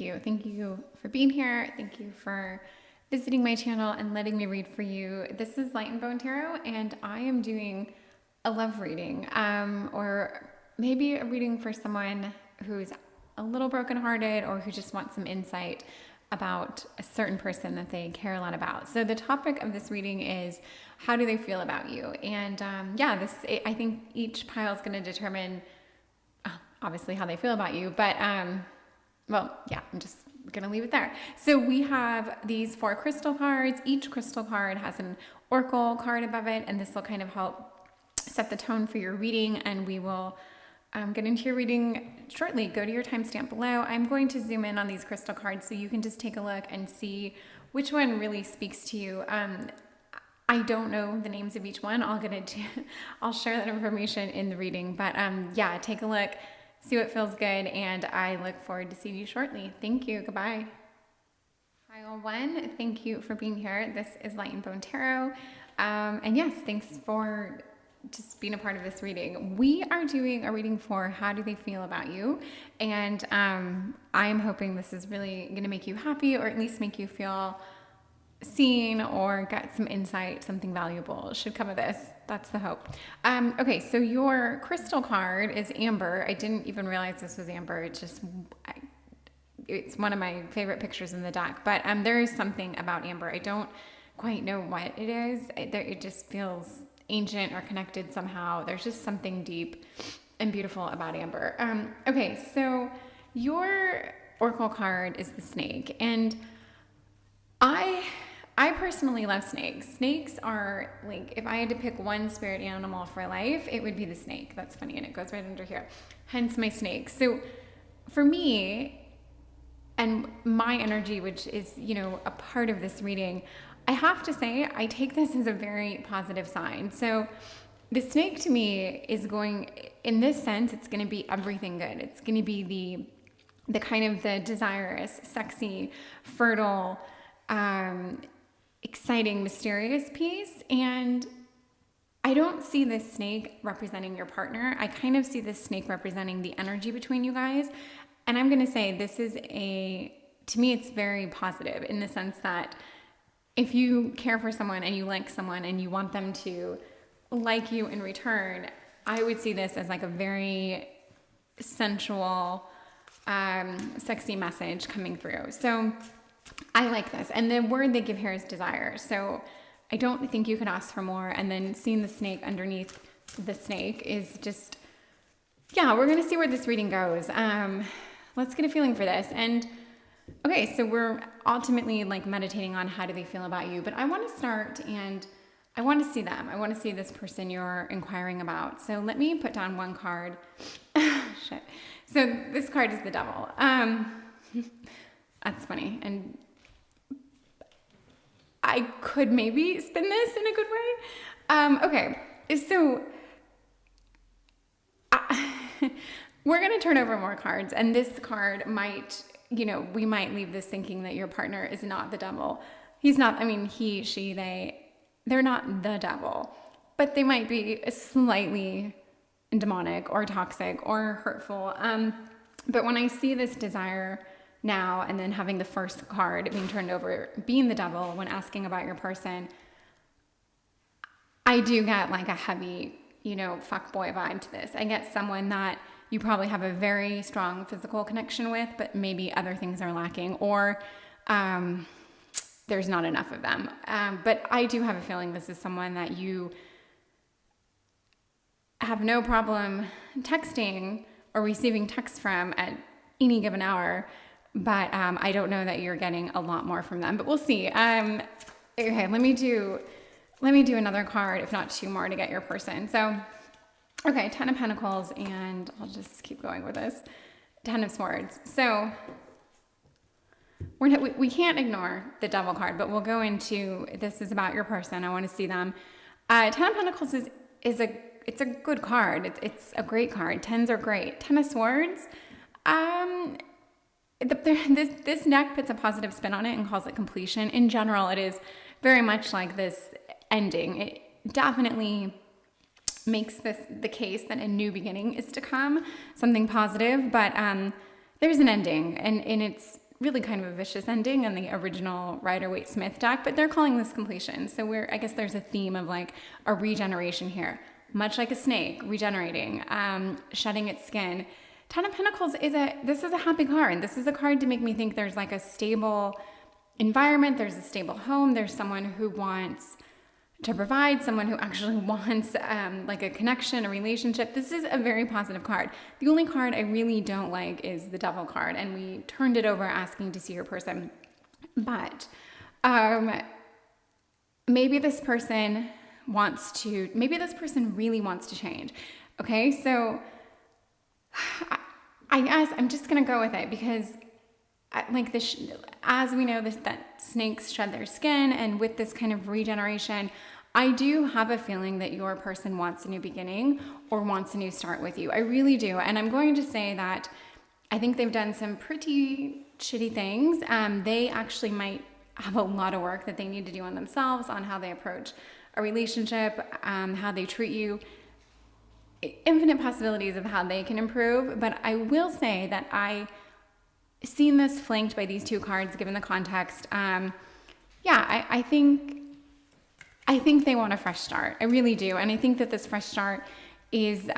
you. Thank you for being here. Thank you for visiting my channel and letting me read for you. This is Light and Bone Tarot, and I am doing a love reading, or maybe a reading for someone who's a little brokenhearted or who just wants some insight about a certain person that they care a lot about. So the topic of this reading is, how do they feel about you? And I think each pile is going to determine obviously how they feel about you, but I'm just gonna leave it there. So we have these 4 crystal cards. Each crystal card has an oracle card above it, and this will kind of help set the tone for your reading, and we will get into your reading shortly. Go to your timestamp below. I'm going to zoom in on these crystal cards so you can just take a look and see which one really speaks to you. I don't know the names of each one. I'll share that information in the reading, but take a look. See what feels good, and I look forward to seeing you shortly. Thank you. Goodbye. Pile 1, thank you for being here. This is Light and Bone Tarot. And yes, thanks for just being a part of this reading. We are doing a reading for how do they feel about you, and I'm hoping this is really going to make you happy, or at least make you feel seen or get some insight. Something valuable should come of this. That's the hope. Okay, so your crystal card is amber. I didn't even realize this was amber. It's one of my favorite pictures in the deck, but there is something about amber. I don't quite know what it is. It just feels ancient or connected somehow. There's just something deep and beautiful about amber. Okay, so your oracle card is the snake, and I personally love snakes. Snakes are, like, if I had to pick one spirit animal for life, it would be the snake. That's funny, and it goes right under here. Hence my snake. So for me, and my energy, which is, a part of this reading, I have to say, I take this as a very positive sign. So the snake to me is going, in this sense, it's going to be everything good. It's going to be the kind of the desirous, sexy, fertile, exciting, mysterious piece. And I don't see this snake representing your partner. I kind of see this snake representing the energy between you guys. And I'm going to say this is to me, it's very positive in the sense that if you care for someone and you like someone and you want them to like you in return, I would see this as like a very sensual, sexy message coming through. So I like this. And the word they give here is desire. So I don't think you could ask for more. And then seeing the snake underneath the snake is just, we're going to see where this reading goes. Let's get a feeling for this. And okay, so we're ultimately like meditating on how do they feel about you. But I want to start, and I want to see them. I want to see this person you're inquiring about. So let me put down one card. Shit. So this card is the devil. That's funny. And I could maybe spin this in a good way. Okay, so we're going to turn over more cards, and this card might, we might leave this thinking that your partner is not the devil. He's not, he, she, they're not the devil, but they might be slightly demonic or toxic or hurtful. But when I see this desire now, and then having the first card being turned over being the devil when asking about your person, I do get like a heavy, fuckboy vibe to this. I get someone that you probably have a very strong physical connection with, but maybe other things are lacking, or there's not enough of them. But I do have a feeling this is someone that you have no problem texting or receiving texts from at any given hour. But I don't know that you're getting a lot more from them, but we'll see. Okay, let me do another card, if not 2 more, to get your person. So, okay, 10 of Pentacles, and I'll just keep going with this. 10 of Swords. So we can't ignore the Devil card, but we'll go into, this is about your person. I want to see them. 10 of Pentacles is a good card. It's a great card. 10s are great. 10 of Swords. This deck puts a positive spin on it and calls it completion. In general, it is very much like this ending. It definitely makes this the case that a new beginning is to come, something positive, but there's an ending, and it's really kind of a vicious ending in the original Rider-Waite-Smith deck, but they're calling this completion. So I guess there's a theme of like a regeneration here, much like a snake regenerating, shedding its skin. Ten of Pentacles this is a happy card. This is a card to make me think there's like a stable environment, there's a stable home, there's someone who wants to provide, someone who actually wants like a connection, a relationship. This is a very positive card. The only card I really don't like is the Devil card, and we turned it over asking to see your person. But maybe this person really wants to change. Okay, so I guess I'm just gonna go with it because like this, as we know that snakes shed their skin, and with this kind of regeneration, I do have a feeling that your person wants a new beginning or wants a new start with you. I really do. And I'm going to say that I think they've done some pretty shitty things. They actually might have a lot of work that they need to do on themselves, on how they approach a relationship, how they treat you. Infinite possibilities of how they can improve. But I will say that I seen this flanked by these two cards given the context. I think they want a fresh start. I really do. And I think that this fresh start is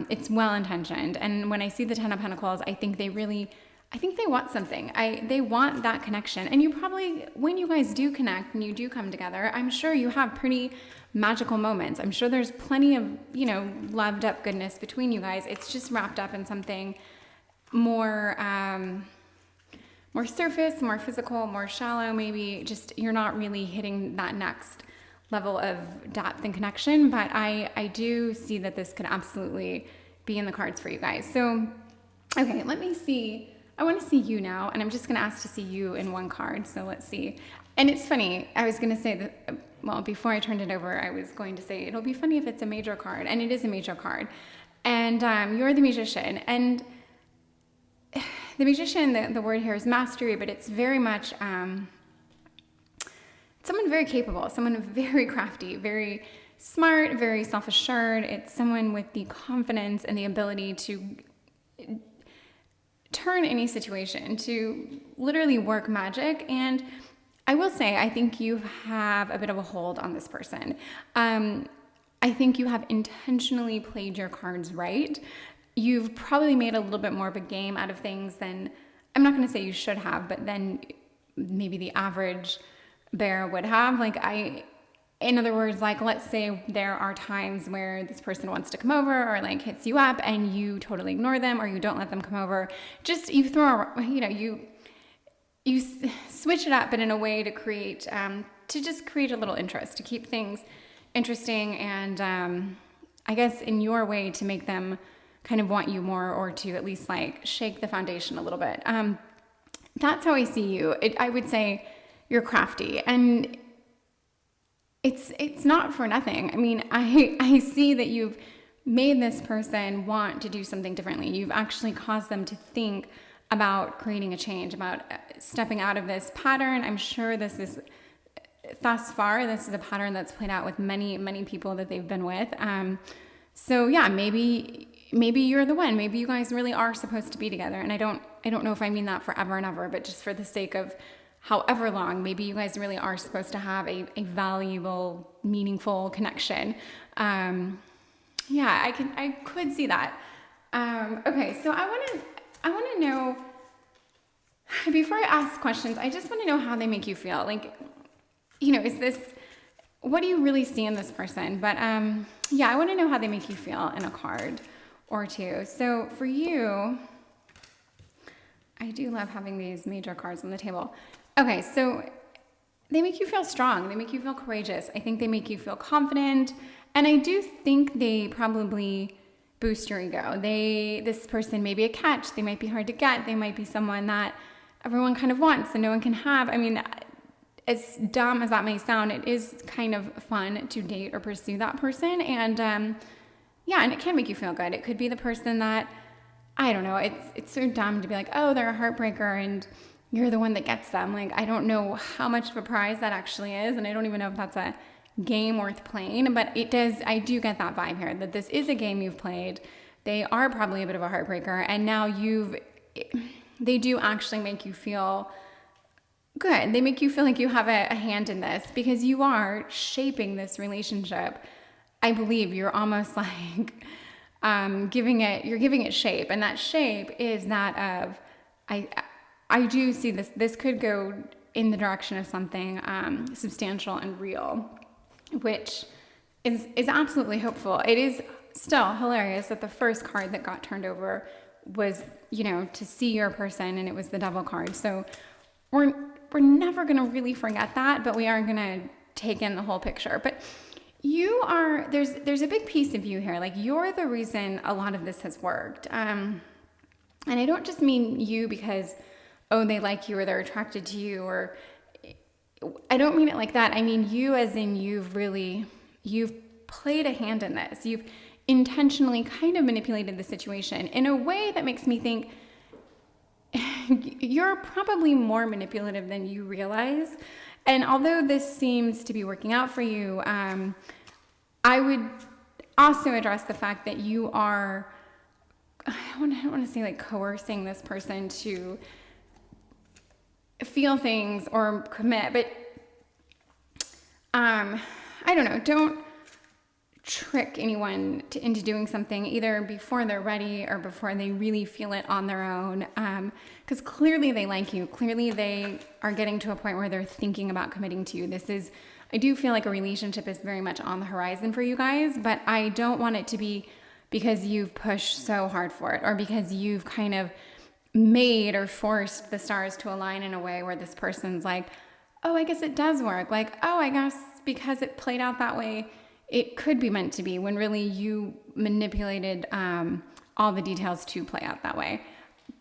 it's well intentioned. And when I see the Ten of Pentacles, I think they want something. They want that connection. And you probably, when you guys do connect and you do come together, I'm sure you have pretty magical moments. I'm sure there's plenty of, loved up goodness between you guys. It's just wrapped up in something more surface, more physical, more shallow, maybe just you're not really hitting that next level of depth and connection. But I do see that this could absolutely be in the cards for you guys. So, okay, let me see. I want to see you now, and I'm just going to ask to see you in one card. So let's see. And it's funny, I was going to say that, well, before I turned it over, I was going to say it'll be funny if it's a major card, and it is a major card. And you're the Magician, and the Magician, the word here is mastery, but it's very much someone very capable, someone very crafty, very smart, very self-assured. It's someone with the confidence and the ability to turn any situation, to literally work magic. And I will say, I think you have a bit of a hold on this person. I think you have intentionally played your cards right. You've probably made a little bit more of a game out of things than, I'm not going to say you should have, but then maybe the average bear would have. In other words, like, let's say there are times where this person wants to come over or like hits you up and you totally ignore them or you don't let them come over. Just, you switch it up, but in a way to create, to just create a little interest, to keep things interesting, and I guess in your way to make them kind of want you more, or to at least like shake the foundation a little bit. That's how I see you. I would say you're crafty, and it's not for nothing. I mean, I see that you've made this person want to do something differently. You've actually caused them to think about creating a change, about stepping out of this pattern. I'm sure thus far, this is a pattern that's played out with many, many people that they've been with. So yeah, maybe you're the one. Maybe you guys really are supposed to be together. And I don't know if I mean that forever and ever, but just for the sake of however long, maybe you guys really are supposed to have a valuable, meaningful connection. I could see that. Okay, so I want to know, before I ask questions, I just want to know how they make you feel. Like, what do you really see in this person? But I want to know how they make you feel in a card or two. So for you, I do love having these major cards on the table. Okay, so they make you feel strong. They make you feel courageous. I think they make you feel confident. And I do think they probably boost your ego. This person may be a catch. They might be hard to get. They might be someone that everyone kind of wants and no one can have. I mean, as dumb as that may sound, it is kind of fun to date or pursue that person. And and it can make you feel good. It could be the person that, I don't know, it's so dumb to be like, oh, they're a heartbreaker and you're the one that gets them. Like, I don't know how much of a prize that actually is, and I don't even know if that's a game worth playing, but I do get that vibe here, that this is a game you've played. They are probably a bit of a heartbreaker, and now you've they do actually make you feel good. They make you feel like you have a hand in this because you are shaping this relationship. I believe you're almost like giving it shape, and that shape is that of I do see this could go in the direction of something substantial and real, which is absolutely hopeful. It is still hilarious that the first card that got turned over was, to see your person, and it was the Devil card. So we're never going to really forget that, but we are going to take in the whole picture. But there's a big piece of you here. Like, you're the reason a lot of this has worked. And I don't just mean you because, they like you or they're attracted to you, or I don't mean it like that. I mean you as in you've played a hand in this. You've intentionally kind of manipulated the situation in a way that makes me think you're probably more manipulative than you realize. And although this seems to be working out for you, I would also address the fact that you are, I don't want to say like coercing this person to feel things or commit, but I don't know, don't trick anyone into doing something either before they're ready or before they really feel it on their own, because clearly they like you. Clearly they are getting to a point where they're thinking about committing to you. I do feel like a relationship is very much on the horizon for you guys, but I don't want it to be because you've pushed so hard for it, or because you've kind of made or forced the stars to align in a way where this person's like, oh, I guess it does work. Like, oh, I guess because it played out that way, it could be meant to be, when really you manipulated all the details to play out that way.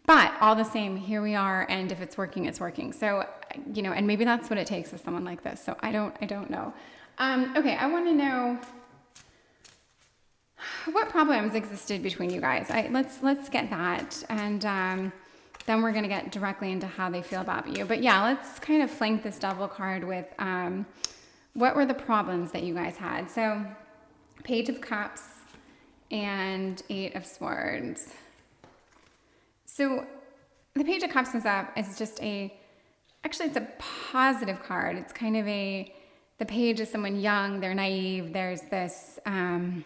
But all the same, here we are, and if it's working, it's working. So, and maybe that's what it takes with someone like this. So I don't know. Okay, I want to know what problems existed between you guys. Let's get that, and then we're gonna get directly into how they feel about you. But yeah, let's kind of flank this Devil card with what were the problems that you guys had. So Page of Cups and 8 of Swords. So the Page of Cups is up. It's just it's a positive card. It's kind of the page is someone young, they're naive. There's this, anyway,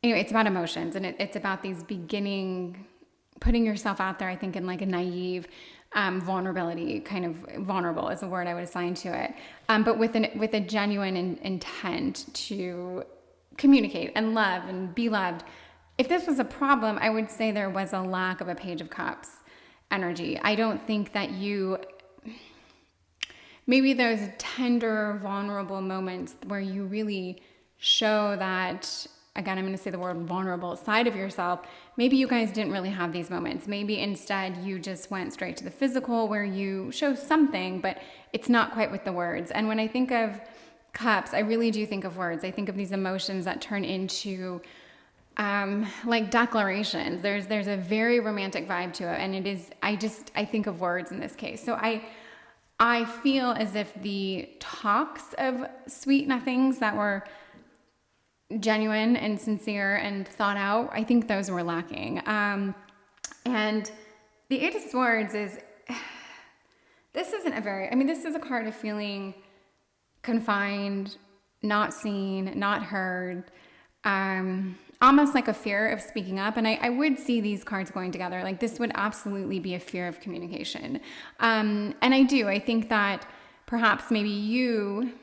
it's about emotions, and it's about these putting yourself out there, I think, in like a naive, vulnerability, kind of vulnerable is a word I would assign to it. But with a genuine intent to communicate and love and be loved. If this was a problem, I would say there was a lack of a Page of Cups energy. I don't think that maybe those tender, vulnerable moments where you really show that, again, I'm going to say the word vulnerable side of yourself, maybe you guys didn't really have these moments. Maybe instead you just went straight to the physical where you show something, but it's not quite with the words. And when I think of cups, I really do think of words. I think of these emotions that turn into like declarations. There's a very romantic vibe to it, and it is, I think of words in this case. So I feel as if the talks of sweet nothings that were genuine and sincere and thought out, I think those were lacking. And the 8 of Swords this is a card of feeling confined, not seen, not heard, almost like a fear of speaking up. And I would see these cards going together. Like, this would absolutely be a fear of communication. And I think that perhaps maybe you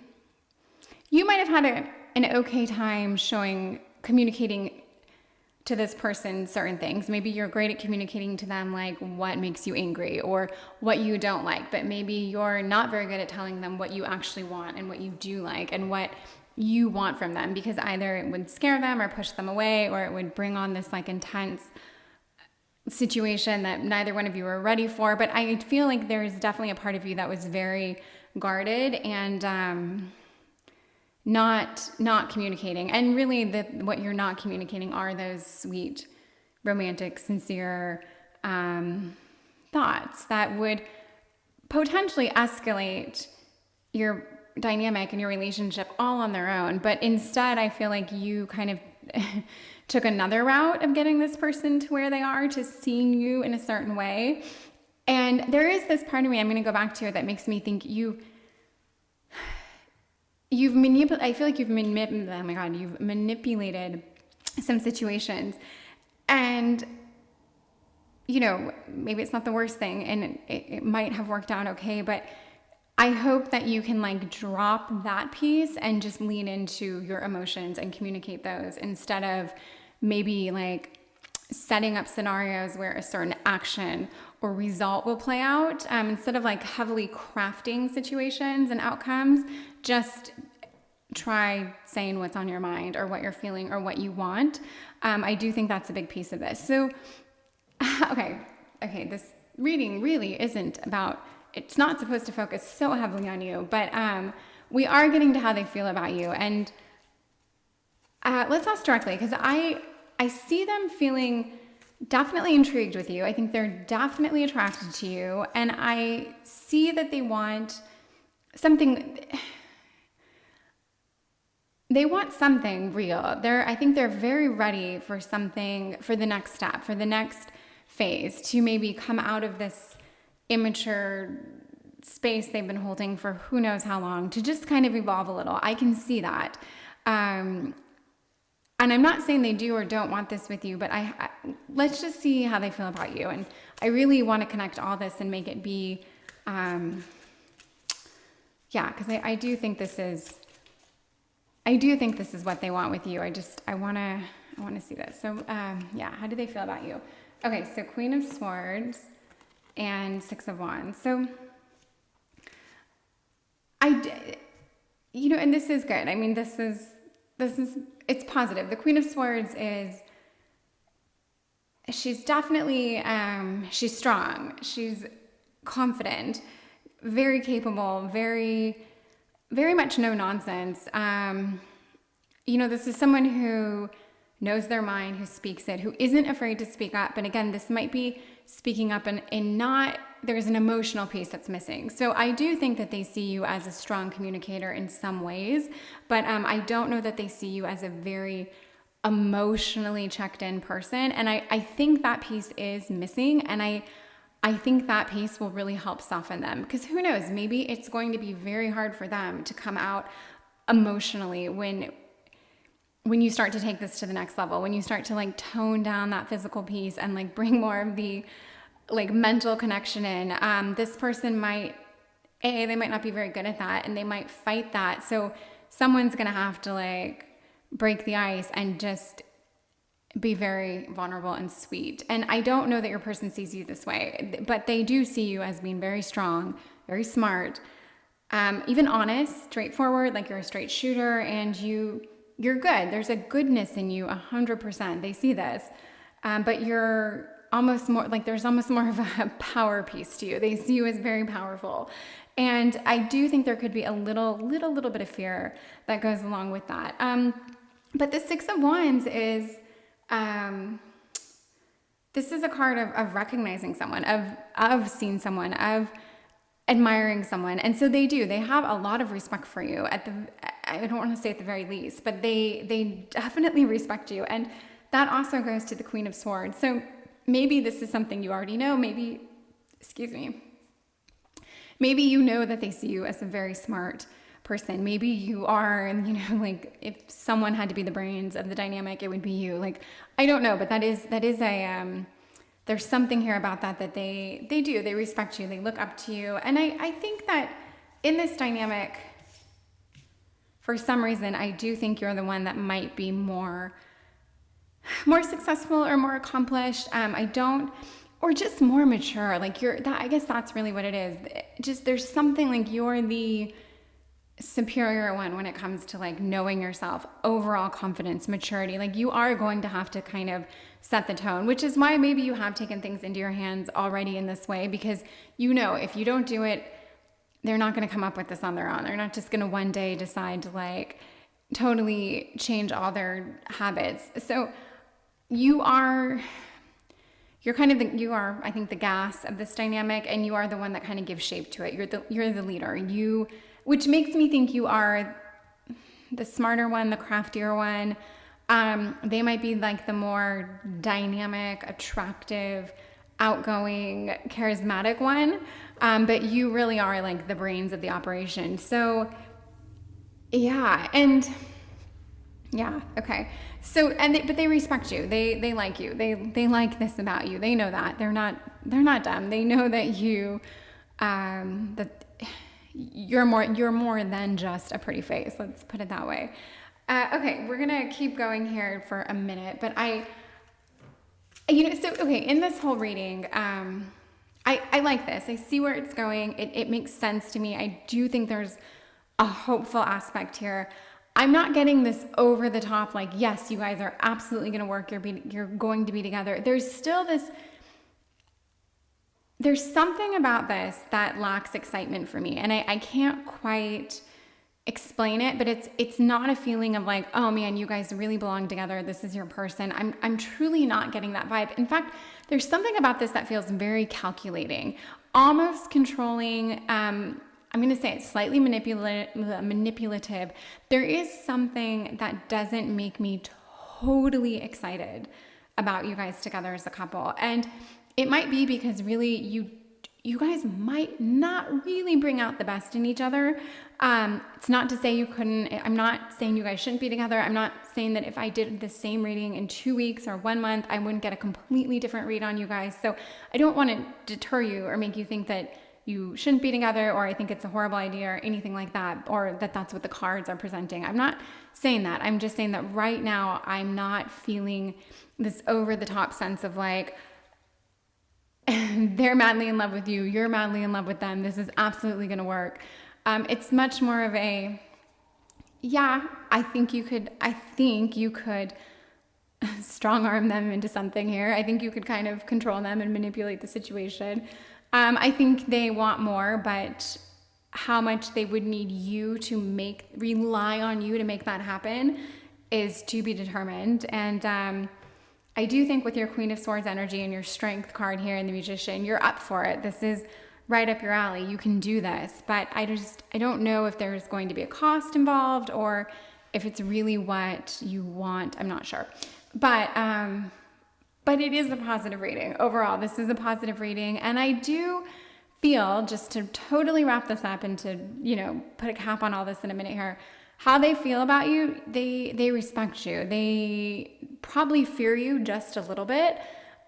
might have had an okay time communicating to this person certain things. Maybe you're great at communicating to them like what makes you angry or what you don't like, but maybe you're not very good at telling them what you actually want and what you do like and what you want from them, because either it would scare them or push them away, or it would bring on this like intense situation that neither one of you were ready for. But I feel like there's definitely a part of you that was very guarded and not communicating. And really what you're not communicating are those sweet, romantic, sincere thoughts that would potentially escalate your dynamic and your relationship all on their own. But instead, I feel like you kind of took another route of getting this person to where they are, to seeing you in a certain way. And there is this part of me, I'm going to go back to it, that makes me think you've manipulated, I feel like you've manipulated some situations, and maybe it's not the worst thing, and it might have worked out okay, but I hope that you can like drop that piece and just lean into your emotions and communicate those, instead of maybe like setting up scenarios where a certain action or result will play out. Instead of like heavily crafting situations and outcomes, just try saying what's on your mind or what you're feeling or what you want. I do think that's a big piece of this. So, okay, this reading really isn't about, it's not supposed to focus so heavily on you, but we are getting to how they feel about you. And let's ask directly, because I see them feeling definitely intrigued with you. I think they're definitely attracted to you. And I see that they want something, real. I think they're very ready for something, for the next step, for the next phase, to maybe come out of this immature space they've been holding for who knows how long, to just kind of evolve a little. I can see that. And I'm not saying they do or don't want this with you, but let's just see how they feel about you. And I really want to connect all this and make it be, because I do think this is what they want with you. I want to see this. So, how do they feel about you? Okay, so Queen of Swords and Six of Wands. So, and this is good. I mean, this is, it's positive. The Queen of Swords she's definitely, she's strong. She's confident, very capable, very, very much no nonsense. This is someone who knows their mind, who speaks it, who isn't afraid to speak up. And again, this might be speaking up and not, there's an emotional piece that's missing. So I do think that they see you as a strong communicator in some ways, but I don't know that they see you as a very emotionally checked in person. And I think that piece is missing. And I think that piece will really help soften them, because who knows, maybe it's going to be very hard for them to come out emotionally when you start to take this to the next level, when you start to like tone down that physical piece and like bring more of the like mental connection in. This person they might not be very good at that, and they might fight that. So someone's going to have to like break the ice and just be very vulnerable and sweet. And I don't know that your person sees you this way, but they do see you as being very strong, very smart, even honest, straightforward, like you're a straight shooter, and you're good. There's a goodness in you, 100%. They see this, but you're almost more like, there's almost more of a power piece to you. They see you as very powerful. And I do think there could be a little bit of fear that goes along with that. But the Six of Wands is, this is a card of recognizing someone, of seeing someone, of admiring someone. And so they have a lot of respect for you I don't want to say at the very least, but they definitely respect you. And that also goes to the Queen of Swords. So maybe this is something you already know. Maybe you know that they see you as a very smart person. Maybe you are, and like if someone had to be the brains of the dynamic, it would be you. Like, I don't know, but that is there's something here about that they do. They respect you. They look up to you. And I think that in this dynamic, for some reason, I do think you're the one that might be more successful or more accomplished. Or just more mature. Like I guess that's really what it is. Just there's something like you're the superior one when it comes to like knowing yourself, overall confidence, maturity. Like you are going to have to kind of set the tone, which is why maybe you have taken things into your hands already in this way, because if you don't do it, they're not going to come up with this on their own. They're not just going to one day decide to like totally change all their habits. So you are, I think, the gas of this dynamic, and you are the one that kind of gives shape to it. You're the leader. Which makes me think you are the smarter one, the craftier one. They might be like the more dynamic, attractive, outgoing, charismatic one. But you really are like the brains of the operation. So yeah. And yeah. Okay. So, but they respect you. They like you. They like this about you. They know that they're not dumb. They know that that you're more than just a pretty face. Let's put it that way. Okay. We're going to keep going here for a minute, but in this whole reading, I like this. I see where it's going. It makes sense to me. I do think there's a hopeful aspect here. I'm not getting this over the top, like, yes, you guys are absolutely going to work. You're going to be together. There's still there's something about this that lacks excitement for me. And I can't quite explain it, but it's not a feeling of like, oh man, you guys really belong together. This is your person. I'm truly not getting that vibe. In fact, there's something about this that feels very calculating, almost controlling. I'm going to say it's slightly manipulative. There is something that doesn't make me totally excited about you guys together as a couple. And it might be because really you guys might not really bring out the best in each other. It's not to say you couldn't. I'm not saying you guys shouldn't be together. I'm not saying that if I did the same reading in 2 weeks or 1 month, I wouldn't get a completely different read on you guys. So I don't want to deter you or make you think that you shouldn't be together, or I think it's a horrible idea or anything like that, or that that's what the cards are presenting. I'm not saying that. I'm just saying that right now I'm not feeling this over the top sense of like, they're madly in love with you, you're madly in love with them, this is absolutely going to work. It's much more of a, yeah, I think you could strong arm them into something here. I think you could kind of control them and manipulate the situation. I think they want more, but how much they would need you to rely on you to make that happen is to be determined. And I do think with your Queen of Swords energy and your Strength card here in the Magician, you're up for it. This is right up your alley. You can do this, but I don't know if there's going to be a cost involved or if it's really what you want. I'm not sure, but it is a positive reading. Overall, this is a positive reading. And I do feel, just to totally wrap this up and to, put a cap on all this in a minute here, how they feel about you, they respect you. They probably fear you just a little bit,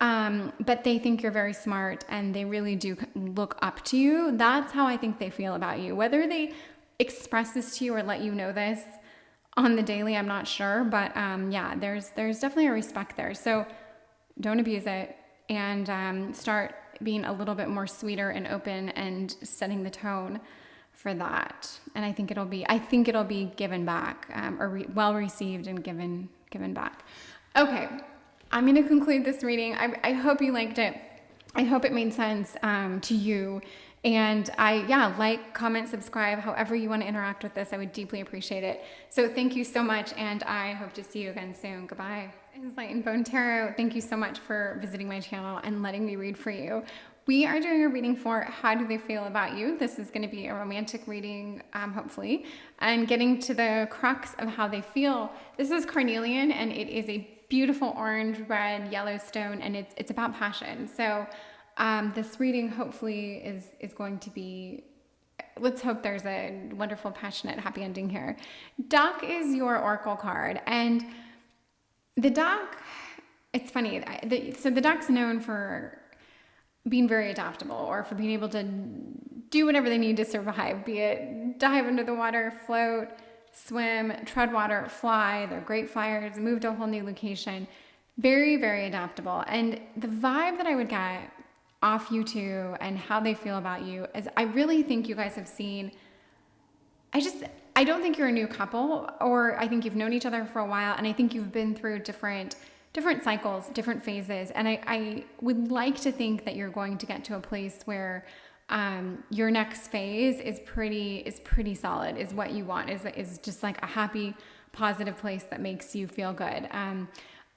but they think you're very smart and they really do look up to you. That's how I think they feel about you. Whether they express this to you or let you know this on the daily, I'm not sure. But yeah, there's definitely a respect there. So don't abuse it, and start being a little bit more sweeter and open and setting the tone for that. And I think it'll be given back, well received and given back. Okay, I'm going to conclude this reading. I hope you liked it. I hope it made sense to you. And like, comment, subscribe, however you want to interact with this. I would deeply appreciate it. So thank you so much, and I hope to see you again soon. Goodbye. This is Light and Bone Tarot. Thank you so much for visiting my channel and letting me read for you. We are doing a reading for how do they feel about you. This is going to be a romantic reading, hopefully, and getting to the crux of how they feel. This is carnelian, and it is a beautiful orange, red, yellow stone, and it's about passion. So this reading hopefully is going to be, let's hope there's a wonderful, passionate, happy ending here. Duck is your oracle card, and the duck, it's funny. So the duck's known for being very adaptable, or for being able to do whatever they need to survive, be it dive under the water, float, swim, tread water, fly. They're great flyers, move to a whole new location. Very, very adaptable. And the vibe that I would get off you two and how they feel about you is, I really think you guys have seen, I don't think you're a new couple, or I think you've known each other for a while, and I think you've been through different cycles, different phases, and I would like to think that you're going to get to a place where your next phase is pretty solid, is what you want, is just like a happy, positive place that makes you feel good.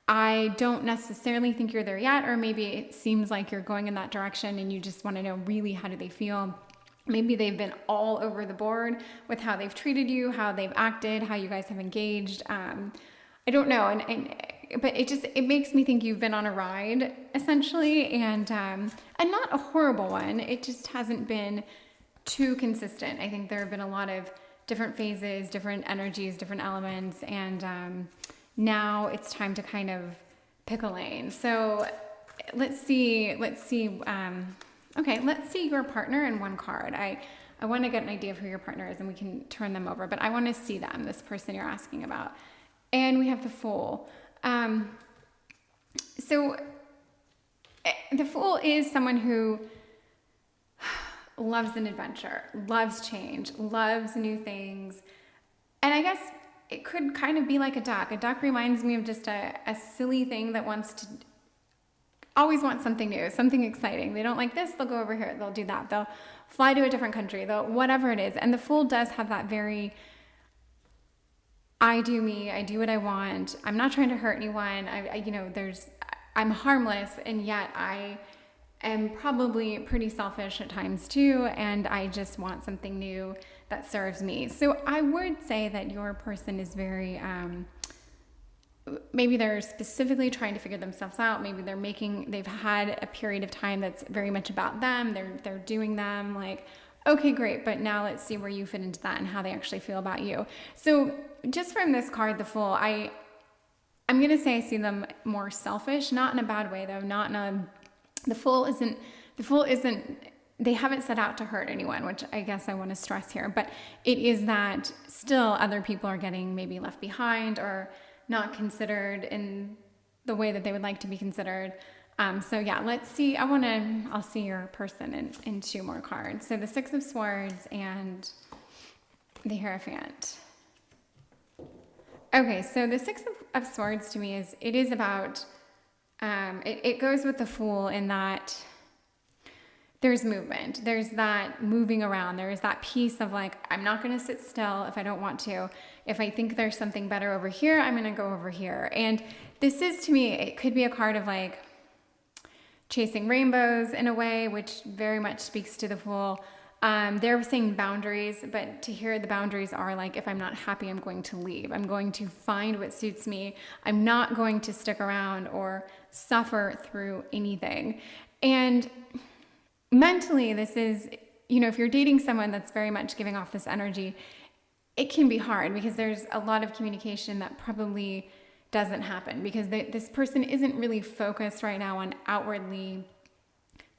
I don't necessarily think you're there yet, or maybe it seems like you're going in that direction and you just want to know really how do they feel. Maybe they've been all over the board with how they've treated you, how they've acted, how you guys have engaged. I don't know. But it makes me think you've been on a ride essentially, and not a horrible one. It just hasn't been too consistent. I think there have been a lot of different phases, different energies, different elements, and now it's time to kind of pick a lane. So let's see. Okay, let's see your partner in one card. I want to get an idea of who your partner is, and we can turn them over, but I want to see them, this person you're asking about. And we have the Fool. So the Fool is someone who loves an adventure, loves change, loves new things. And I guess it could kind of be like a duck. A duck reminds me of just a silly thing that always wants something new, something exciting. They don't like this, they'll go over here, they'll do that. They'll fly to a different country, whatever it is. And the Fool does have that very, I do me, I do what I want. I'm not trying to hurt anyone. I'm harmless, and yet I am probably pretty selfish at times too, and I just want something new that serves me. So I would say that your person is very, maybe they're specifically trying to figure themselves out. Maybe they've had a period of time that's very much about them. They're doing them like, okay, great, but now let's see where you fit into that and how they actually feel about you. So just from this card, the Fool, I'm going to say I see them more selfish, not in a bad way though, the Fool isn't, they haven't set out to hurt anyone, which I guess I want to stress here, but it is that still other people are getting maybe left behind or not considered in the way that they would like to be considered. So yeah, let's see. I'll see your person in two more cards. So the Six of Swords and the Hierophant. Okay, so the Six of Swords to me is about, it goes with the Fool in that there's movement. There's that moving around. There's that piece of like, I'm not going to sit still if I don't want to. If I think there's something better over here, I'm going to go over here. And this is, to me, it could be a card of like chasing rainbows in a way, which very much speaks to the Fool. They're saying boundaries, but to hear the boundaries are like, if I'm not happy, I'm going to leave. I'm going to find what suits me. I'm not going to stick around or suffer through anything. And mentally, this is, if you're dating someone that's very much giving off this energy, it can be hard because there's a lot of communication that probably doesn't happen because this person isn't really focused right now on outwardly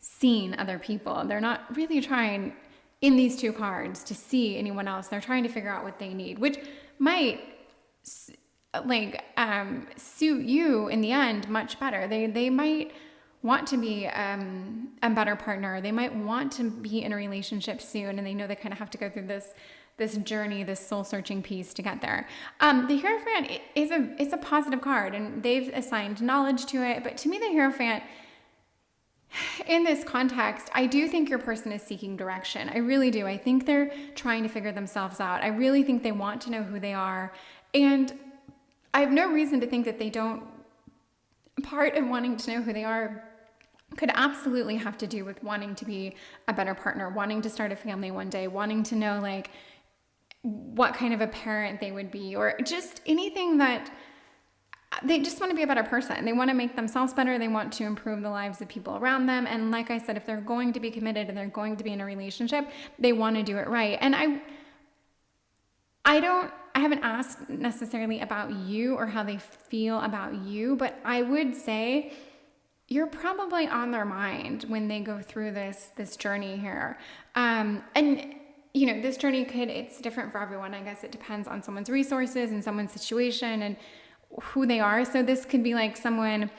seeing other people. They're not really trying in these two cards to see anyone else. They're trying to figure out what they need, which might suit you in the end much better. They might want to be a better partner. They might want to be in a relationship soon, and they know they kind of have to go through this journey, this soul-searching piece to get there. The Hierophant is a positive card, and they've assigned knowledge to it. But to me, the Hierophant, in this context, I do think your person is seeking direction. I really do. I think they're trying to figure themselves out. I really think they want to know who they are. And I have no reason to think that they don't. Part of wanting to know who they are could absolutely have to do with wanting to be a better partner, wanting to start a family one day, wanting to know like what kind of a parent they would be, or just anything that they just want to be a better person. They want to make themselves better. They want to improve the lives of people around them. And like I said, if they're going to be committed and they're going to be in a relationship, they want to do it right. And I haven't asked necessarily about you or how they feel about you, but I would say you're probably on their mind when they go through this journey here. And this journey it's different for everyone. I guess it depends on someone's resources and someone's situation and who they are. So this could be like someone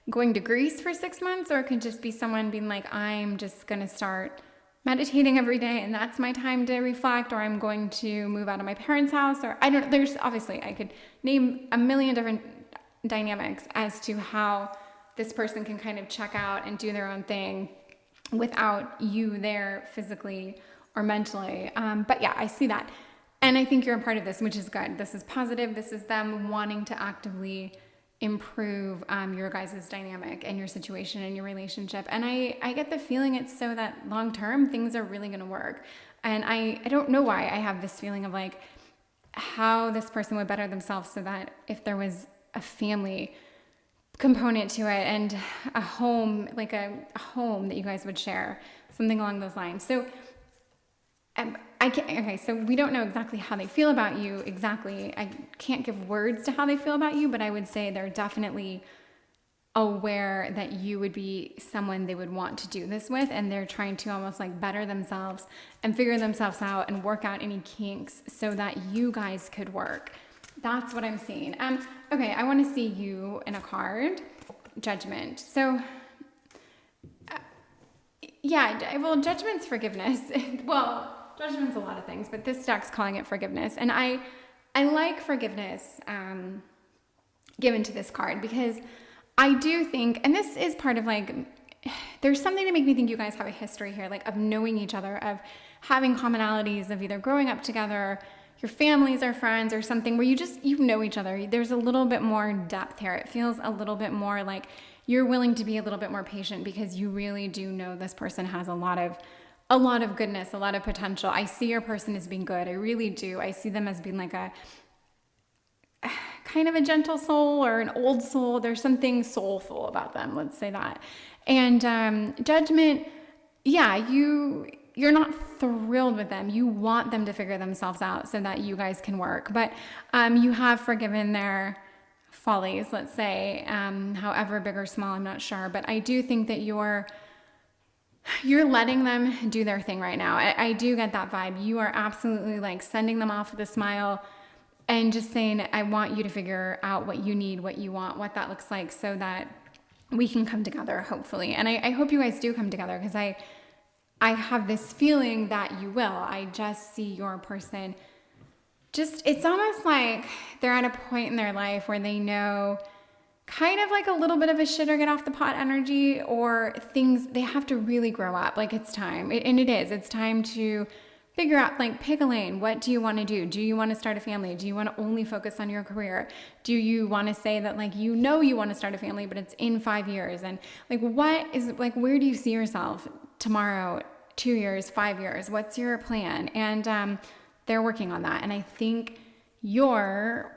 going to Greece for 6 months, or it could just be someone being like, I'm just going to start meditating every day and that's my time to reflect, or I'm going to move out of my parents' house, or there's obviously, I could name a million different dynamics as to how this person can kind of check out and do their own thing without you there physically or mentally. But yeah, I see that. And I think you're a part of this, which is good. This is positive. This is them wanting to actively improve your guys' dynamic and your situation and your relationship. And I get the feeling it's so that long term things are really going to work. And I don't know why I have this feeling of like how this person would better themselves so that if there was a family component to it, and a home, like a home that you guys would share, something along those lines. So okay, so we don't know exactly how they feel about you exactly. I can't give words to how they feel about you, but I would say they're definitely aware that you would be someone they would want to do this with, and they're trying to almost like better themselves and figure themselves out and work out any kinks so that you guys could work. That's what I'm seeing. Okay, I want to see you in a card, Judgment. So yeah, well, Judgment's forgiveness. Well, Judgment's a lot of things, but this deck's calling it forgiveness. And I like forgiveness given to this card, because I do think, and this is part of like, there's something to make me think you guys have a history here, like of knowing each other, of having commonalities, of either growing up together, your families are friends, or something where you know each other. There's a little bit more depth here. It feels a little bit more like you're willing to be a little bit more patient, because you really do know this person has a lot of goodness, a lot of potential. I see your person as being good. I really do. I see them as being like a kind of a gentle soul or an old soul. There's something soulful about them, let's say that. And Judgment, yeah, you're not thrilled with them. You want them to figure themselves out so that you guys can work. But you have forgiven their follies, let's say, however big or small, I'm not sure. But I do think that you're letting them do their thing right now. I do get that vibe. You are absolutely like sending them off with a smile and just saying, I want you to figure out what you need, what you want, what that looks like, so that we can come together, hopefully. And I hope you guys do come together, because I have this feeling that you will. I just see your person it's almost like they're at a point in their life where they know kind of like a little bit of a shit or get off the pot energy, or things, they have to really grow up. Like it's time. It's time to figure out, like, pick a lane. What do you want to do? Do you want to start a family? Do you want to only focus on your career? Do you want to say that, like, you want to start a family, but it's in 5 years? And like, where do you see yourself tomorrow, 2 years, 5 years? What's your plan? And they're working on that. And I think you're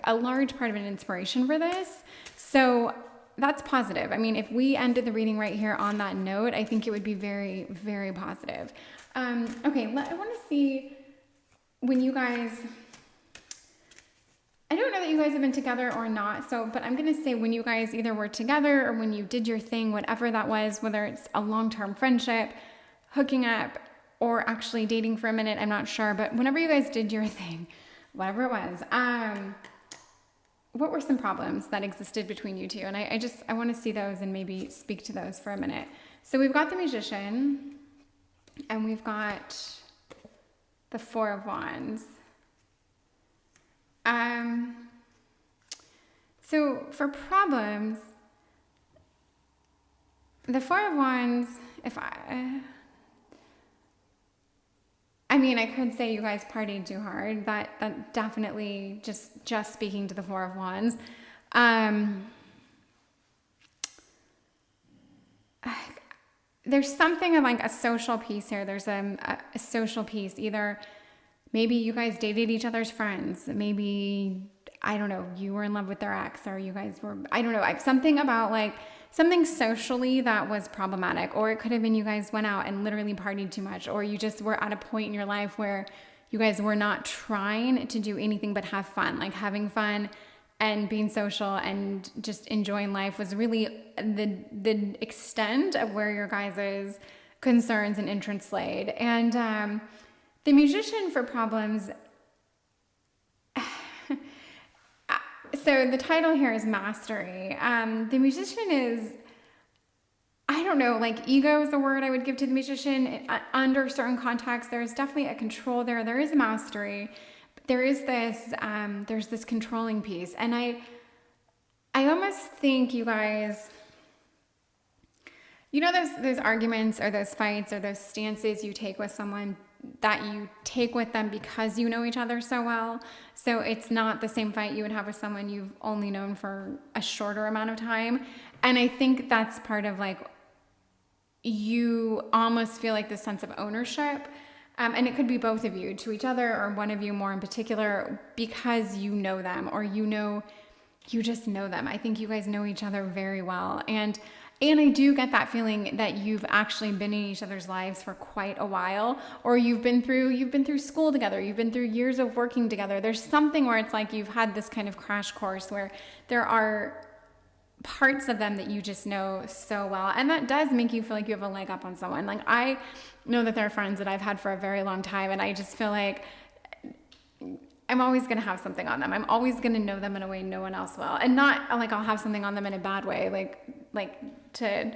a large part of an inspiration for this. So that's positive. I mean, if we ended the reading right here on that note, I think it would be very, very positive. Okay, I want to see when you guys, I don't know that you guys have been together or not, but I'm going to say when you guys either were together or when you did your thing, whatever that was, whether it's a long-term friendship, hooking up, or actually dating for a minute, I'm not sure, but whenever you guys did your thing, whatever it was, what were some problems that existed between you two? And I want to see those and maybe speak to those for a minute. So we've got the Magician, and we've got the Four of Wands. So for problems, the Four of Wands, I could say you guys partied too hard. That definitely, just speaking to the Four of Wands. There's something of like a social piece here. There's a social piece. Either maybe you guys dated each other's friends. Maybe, I don't know, you were in love with their ex, or you guys were, I don't know, something about like something socially that was problematic. Or it could have been you guys went out and literally partied too much, or you just were at a point in your life where you guys were not trying to do anything but have fun. Like having fun and being social and just enjoying life was really the extent of where your guys' concerns and interests laid. And the Magician for problems, so the title here is Mastery. The Magician is, I don't know, like ego is the word I would give to the Magician. Under certain contexts, there's definitely a control there. There is a mastery. There is this, there's this controlling piece. And I almost think you guys, you know, those arguments or those fights or those stances you take with someone that you take with them because you know each other so well. So it's not the same fight you would have with someone you've only known for a shorter amount of time. And I think that's part of like, you almost feel like this sense of ownership. And it could be both of you to each other, or one of you more in particular, because you know them, or you know you just know them. I think you guys know each other very well. And I do get that feeling that you've actually been in each other's lives for quite a while, or you've been through school together, you've been through years of working together. There's something where it's like you've had this kind of crash course where there are parts of them that you just know so well. And that does make you feel like you have a leg up on someone. Like, I know that there are friends that I've had for a very long time, and I just feel like I'm always going to have something on them. I'm always going to know them in a way no one else will. And not like I'll have something on them in a bad way, like to,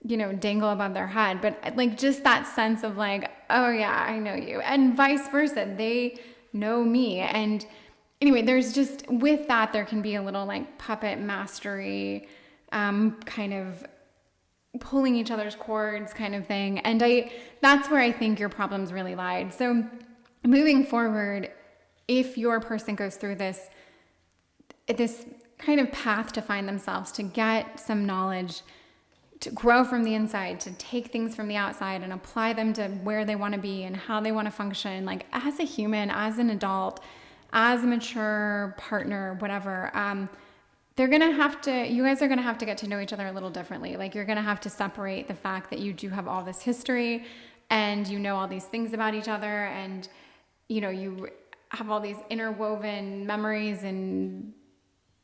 dangle above their head, but like just that sense of like, oh yeah, I know you, and vice versa. They know me. And anyway, there's just, with that, there can be a little like puppet mastery, kind of pulling each other's cords kind of thing. And that's where I think your problems really lied. So moving forward, if your person goes through this kind of path to find themselves, to get some knowledge, to grow from the inside, to take things from the outside and apply them to where they want to be and how they want to function, like as a human, as an adult, as a mature partner, whatever, you guys are going to have to get to know each other a little differently. Like, you're going to have to separate the fact that you do have all this history and you know all these things about each other, and you have all these interwoven memories and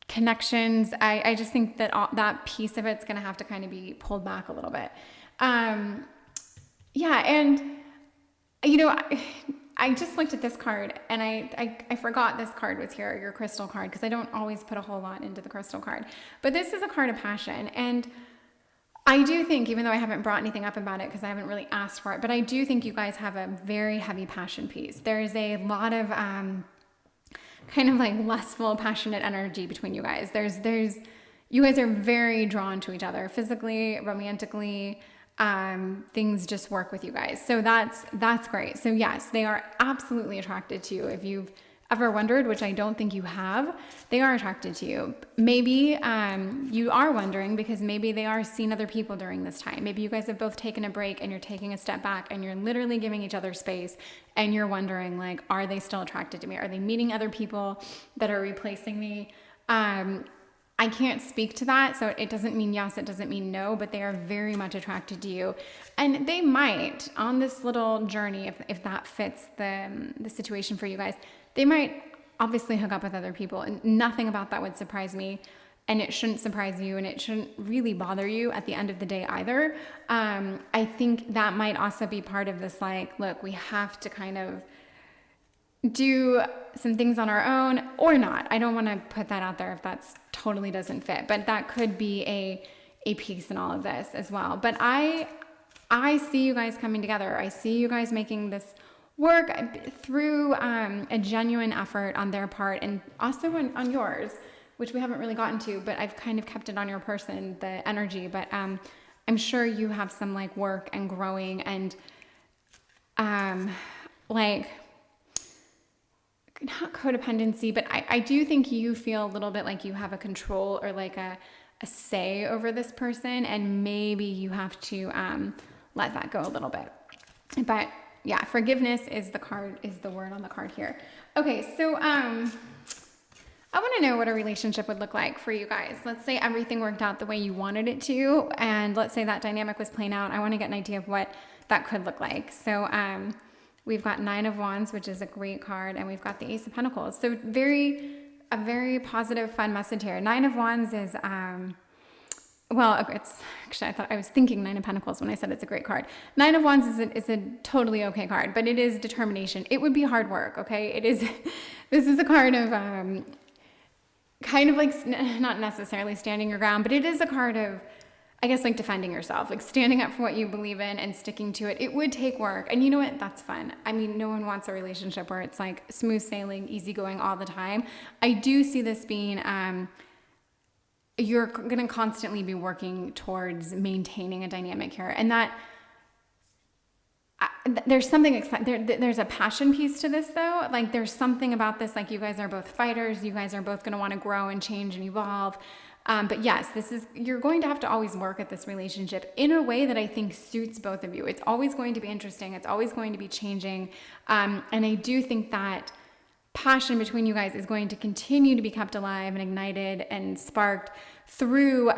connections. I just think that that piece of it's going to have to kind of be pulled back a little bit. Yeah. And, I just looked at this card, and I forgot this card was here, your crystal card, because I don't always put a whole lot into the crystal card. But this is a card of passion. And I do think, even though I haven't brought anything up about it because I haven't really asked for it, but I do think you guys have a very heavy passion piece. There's a lot of kind of like lustful, passionate energy between you guys. You guys are very drawn to each other, physically, romantically. Things just work with you guys. So that's great. So yes, they are absolutely attracted to you. If you've ever wondered, which I don't think you have, they are attracted to you. Maybe you are wondering because maybe they are seeing other people during this time. Maybe you guys have both taken a break and you're taking a step back and you're literally giving each other space, and you're wondering, like, are they still attracted to me? Are they meeting other people that are replacing me? I can't speak to that, so it doesn't mean yes, it doesn't mean no, but they are very much attracted to you. And they might, on this little journey, if that fits the situation for you guys, they might obviously hook up with other people, and nothing about that would surprise me, and it shouldn't surprise you, and it shouldn't really bother you at the end of the day either. I think that might also be part of this, like, look, we have to kind of do some things on our own, or not. I don't want to put that out there if that's totally doesn't fit, but that could be a piece in all of this as well. But I see you guys coming together. I see you guys making this work through a genuine effort on their part, and also on yours, which we haven't really gotten to, but I've kind of kept it on your person, the energy. But I'm sure you have some like work and growing and like, not codependency, but I do think you feel a little bit like you have a control or like a say over this person, and maybe you have to let that go a little bit. But yeah, forgiveness is the word on the card here. Okay, so I want to know what a relationship would look like for you guys. Let's say everything worked out the way you wanted it to, and let's say that dynamic was playing out. I want to get an idea of what that could look like. So we've got Nine of Wands, which is a great card, and we've got the Ace of Pentacles. So a very positive, fun message here. Nine of Wands is, it's actually, I was thinking Nine of Pentacles when I said it's a great card. Nine of Wands is a totally okay card, but it is determination. It would be hard work, okay? It is, this is a card of kind of like, not necessarily standing your ground, but it is a card of, I guess, like defending yourself, like standing up for what you believe in and sticking to it. It would take work. And you know what? That's fun. I mean, no one wants a relationship where it's like smooth sailing, easygoing all the time. I do see this being, you're going to constantly be working towards maintaining a dynamic here. And that, there's something, there's a passion piece to this though. Like there's something about this, like you guys are both fighters. You guys are both going to want to grow and change and evolve. But yes, you're going to have to always work at this relationship in a way that I think suits both of you. It's always going to be interesting. It's always going to be changing. And I do think that passion between you guys is going to continue to be kept alive and ignited and sparked through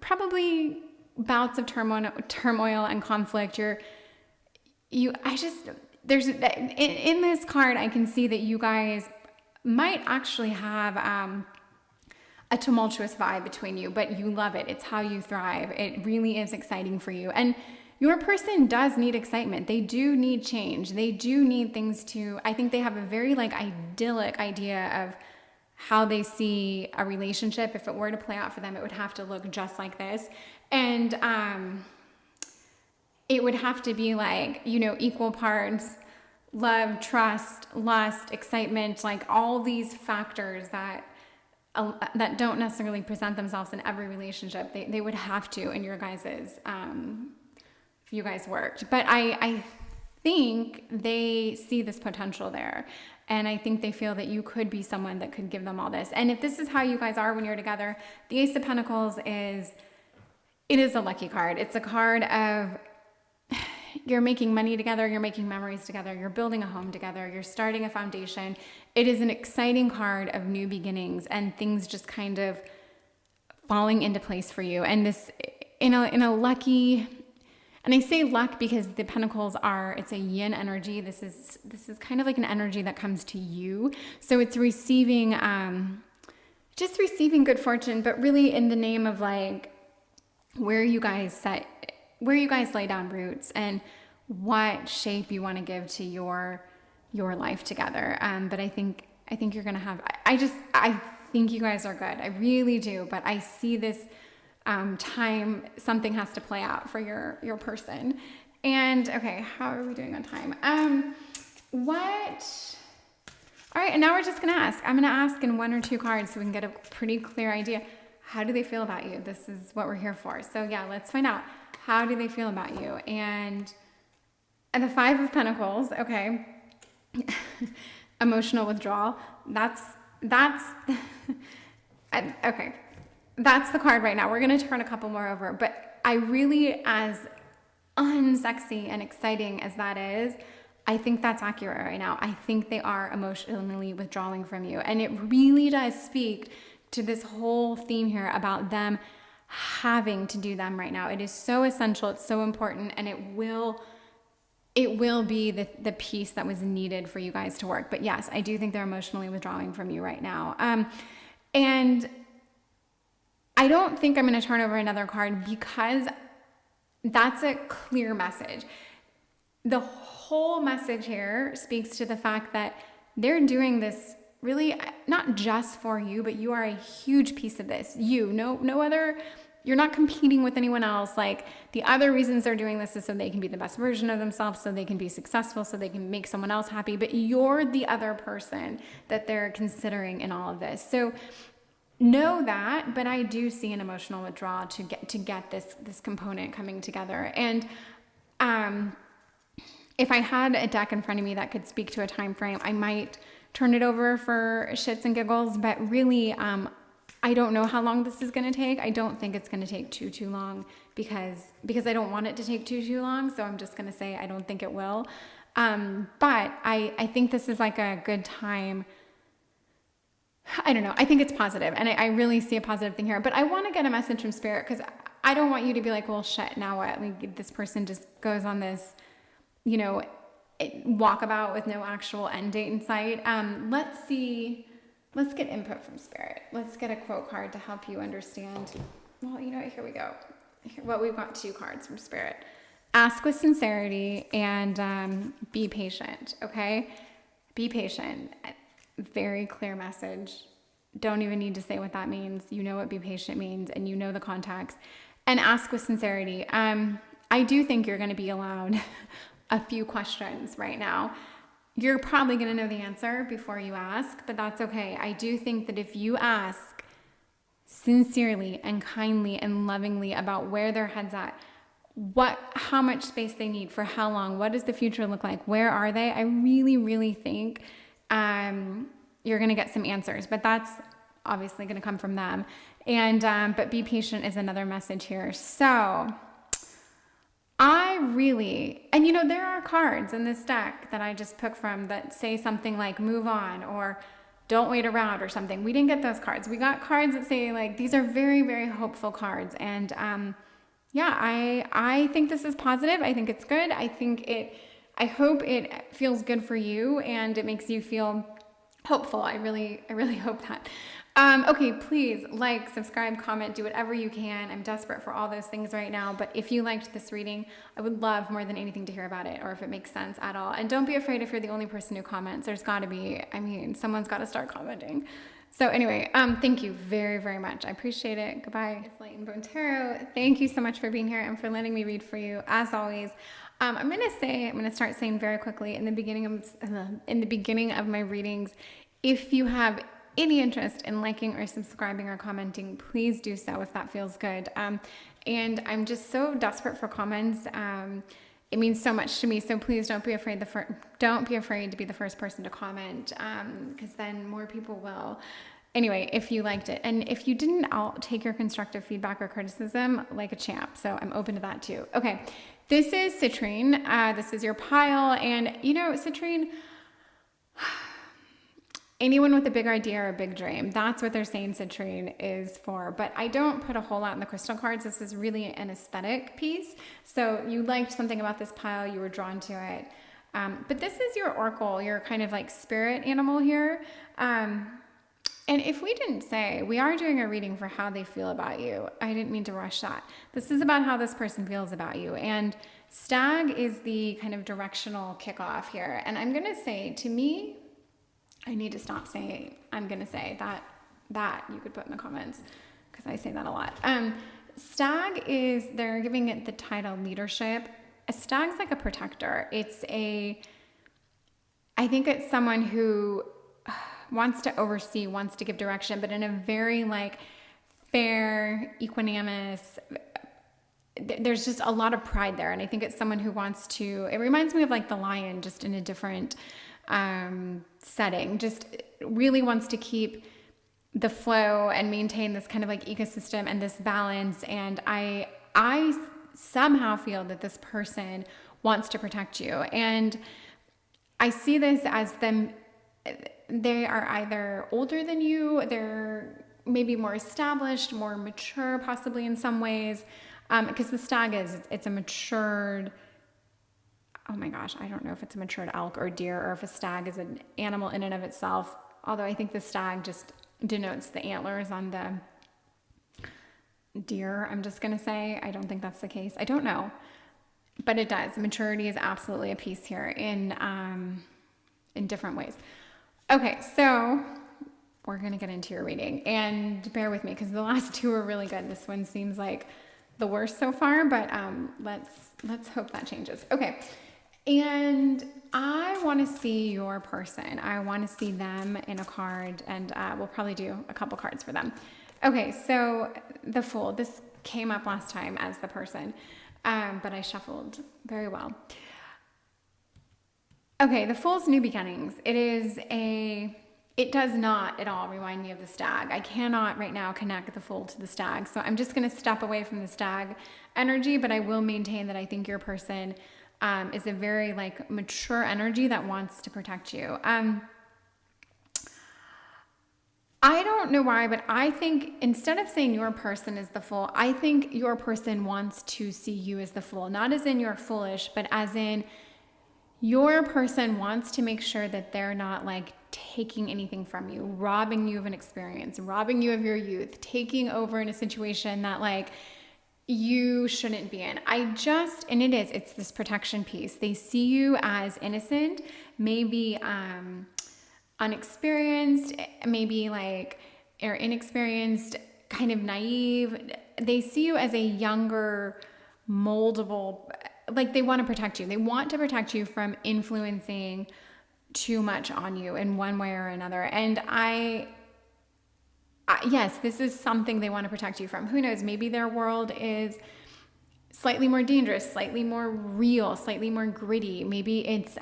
probably bouts of turmoil and conflict. There's in this card, I can see that you guys might actually have a tumultuous vibe between you, but you love it. It's how you thrive. It really is exciting for you. And your person does need excitement. They do need change. They do need things I think they have a very idyllic idea of how they see a relationship. If it were to play out for them, it would have to look just like this. And it would have to be equal parts love, trust, lust, excitement, all these factors that don't necessarily present themselves in every relationship. They would have to in your guys's, if you guys worked. But I think they see this potential there. And I think they feel that you could be someone that could give them all this. And if this is how you guys are when you're together, the Ace of Pentacles is a lucky card. It's a card of you're making money together, you're making memories together, you're building a home together, you're starting a foundation. It is an exciting card of new beginnings and things just kind of falling into place for you. And this in a lucky, and I say luck because the pentacles it's a yin energy. This is kind of like an energy that comes to you. So it's receiving, just receiving good fortune, but really in the name of where you guys lay down roots and what shape you want to give to your life together. But I think you're going to have, I think you guys are good. I really do. But I see this time, something has to play out for your person. And okay, how are we doing on time? All right. And now we're just going to ask. I'm going to ask in one or two cards so we can get a pretty clear idea. How do they feel about you? This is what we're here for. So yeah, let's find out. How do they feel about you? And the Five of Pentacles, okay. Emotional withdrawal. That's okay. That's the card right now. We're going to turn a couple more over, but I really, as unsexy and exciting as that is, I think that's accurate right now. I think they are emotionally withdrawing from you. And it really does speak to this whole theme here about them having to do them right now. It is so essential. It's so important. And it will be the piece that was needed for you guys to work. But yes, I do think they're emotionally withdrawing from you right now. And I don't think I'm going to turn over another card because that's a clear message. The whole message here speaks to the fact that they're doing this really not just for you, but you are a huge piece of this. No other, you're not competing with anyone else. The other reasons they're doing this is so they can be the best version of themselves, so they can be successful, so they can make someone else happy, but you're the other person that they're considering in all of this. So know that, but I do see an emotional withdrawal to get this component coming together. And if I had a deck in front of me that could speak to a time frame, I might turn it over for shits and giggles, but really I don't know how long this is going to take. I don't think it's going to take too long because I don't want it to take too long. So I'm just going to say I don't think it will. But I think this is a good time. I don't know. I think it's positive, and I really see a positive thing here. But I want to get a message from Spirit because I don't want you to be like, well, shit, now what? This person just goes on this, walkabout with no actual end date in sight. Let's see. Let's get input from Spirit. Let's get a quote card to help you understand. Well, here we go. We've got two cards from Spirit. Ask with sincerity and be patient, okay? Be patient. Very clear message. Don't even need to say what that means. You know what be patient means, and you know the context. And ask with sincerity. I do think you're going to be allowed a few questions right now. You're probably going to know the answer before you ask, but that's okay. I do think that if you ask sincerely and kindly and lovingly about where their head's at, how much space they need, for how long, what does the future look like, where are they, I really, really think you're going to get some answers, but that's obviously going to come from them. And but be patient is another message here. So I and you know, there are cards in this deck that I just picked from that say something like move on or don't wait around or something. We didn't get those cards. We got cards that say like, these are very, very hopeful cards. And yeah, I think this is positive. I think it's good. I hope it feels good for you and it makes you feel hopeful. I really hope that. Okay, please like, subscribe, comment, do whatever you can. I'm desperate for all those things right now. But if you liked this reading, I would love more than anything to hear about it or if it makes sense at all. And don't be afraid if you're the only person who comments. There's got to be, I mean, someone's got to start commenting. So anyway, thank you very, very much. I appreciate it. Goodbye. It's Light and Bone Tarot. Thank you so much for being here and for letting me read for you, as always. I'm going to start saying very quickly in the beginning of my readings, if you have any interest in liking or subscribing or commenting, please do so if that feels good. And I'm just so desperate for comments. It means so much to me. So please don't be afraid to be the first person to comment, because then more people will. Anyway, if you liked it, and if you didn't, I'll take your constructive feedback or criticism like a champ. So I'm open to that too. Okay, this is citrine. This is your pile, and you know, citrine. Anyone with a big idea or a big dream, that's what they're saying citrine is for. But I don't put a whole lot in the crystal cards. This is really an aesthetic piece. So you liked something about this pile, you were drawn to it. But this is your oracle, your kind of like spirit animal here. And if we didn't say, we are doing a reading for how they feel about you. I didn't mean to rush that. This is about how this person feels about you. And stag is the kind of directional kickoff here. And I'm going to say, to me, I need to stop saying, I'm going to say that you could put in the comments because I say that a lot. Stag is, they're giving it the title leadership. A stag's like a protector. I think it's someone who wants to oversee, wants to give direction, but in a very like fair, equanimous, there's just a lot of pride there. And I think it's someone who wants to, it reminds me of like the lion, just in a different setting, just really wants to keep the flow and maintain this kind of like ecosystem and this balance. And I somehow feel that this person wants to protect you. And I see this as them, they are either older than you, they're maybe more established, more mature, possibly in some ways, because the stag it's a matured, oh my gosh, I don't know if it's a matured elk or deer or if a stag is an animal in and of itself. Although I think the stag just denotes the antlers on the deer, I'm just going to say. I don't think that's the case. I don't know. But it does. Maturity is absolutely a piece here in different ways. Okay, so we're going to get into your reading. And bear with me because the last two are really good. This one seems like the worst so far, but let's hope that changes. Okay. And I want to see your person. I want to see them in a card, and we'll probably do a couple cards for them. Okay, so the Fool. This came up last time as the person, but I shuffled very well. Okay, the Fool's new beginnings. It does not at all remind me of the stag. I cannot right now connect the Fool to the stag, so I'm just going to step away from the stag energy, but I will maintain that I think your person is a very like mature energy that wants to protect you. I don't know why, but I think instead of saying your person is the Fool, I think your person wants to see you as the Fool, not as in you're foolish, but as in your person wants to make sure that they're not like taking anything from you, robbing you of an experience, robbing you of your youth, taking over in a situation that like you shouldn't be in. It's this protection piece. They see you as innocent, maybe unexperienced, maybe like or inexperienced, kind of naive. They see you as a younger, moldable, like they want to protect you. They want to protect you from influencing too much on you in one way or another. And yes, this is something they want to protect you from. Who knows? Maybe their world is slightly more dangerous, slightly more real, slightly more gritty. Maybe it's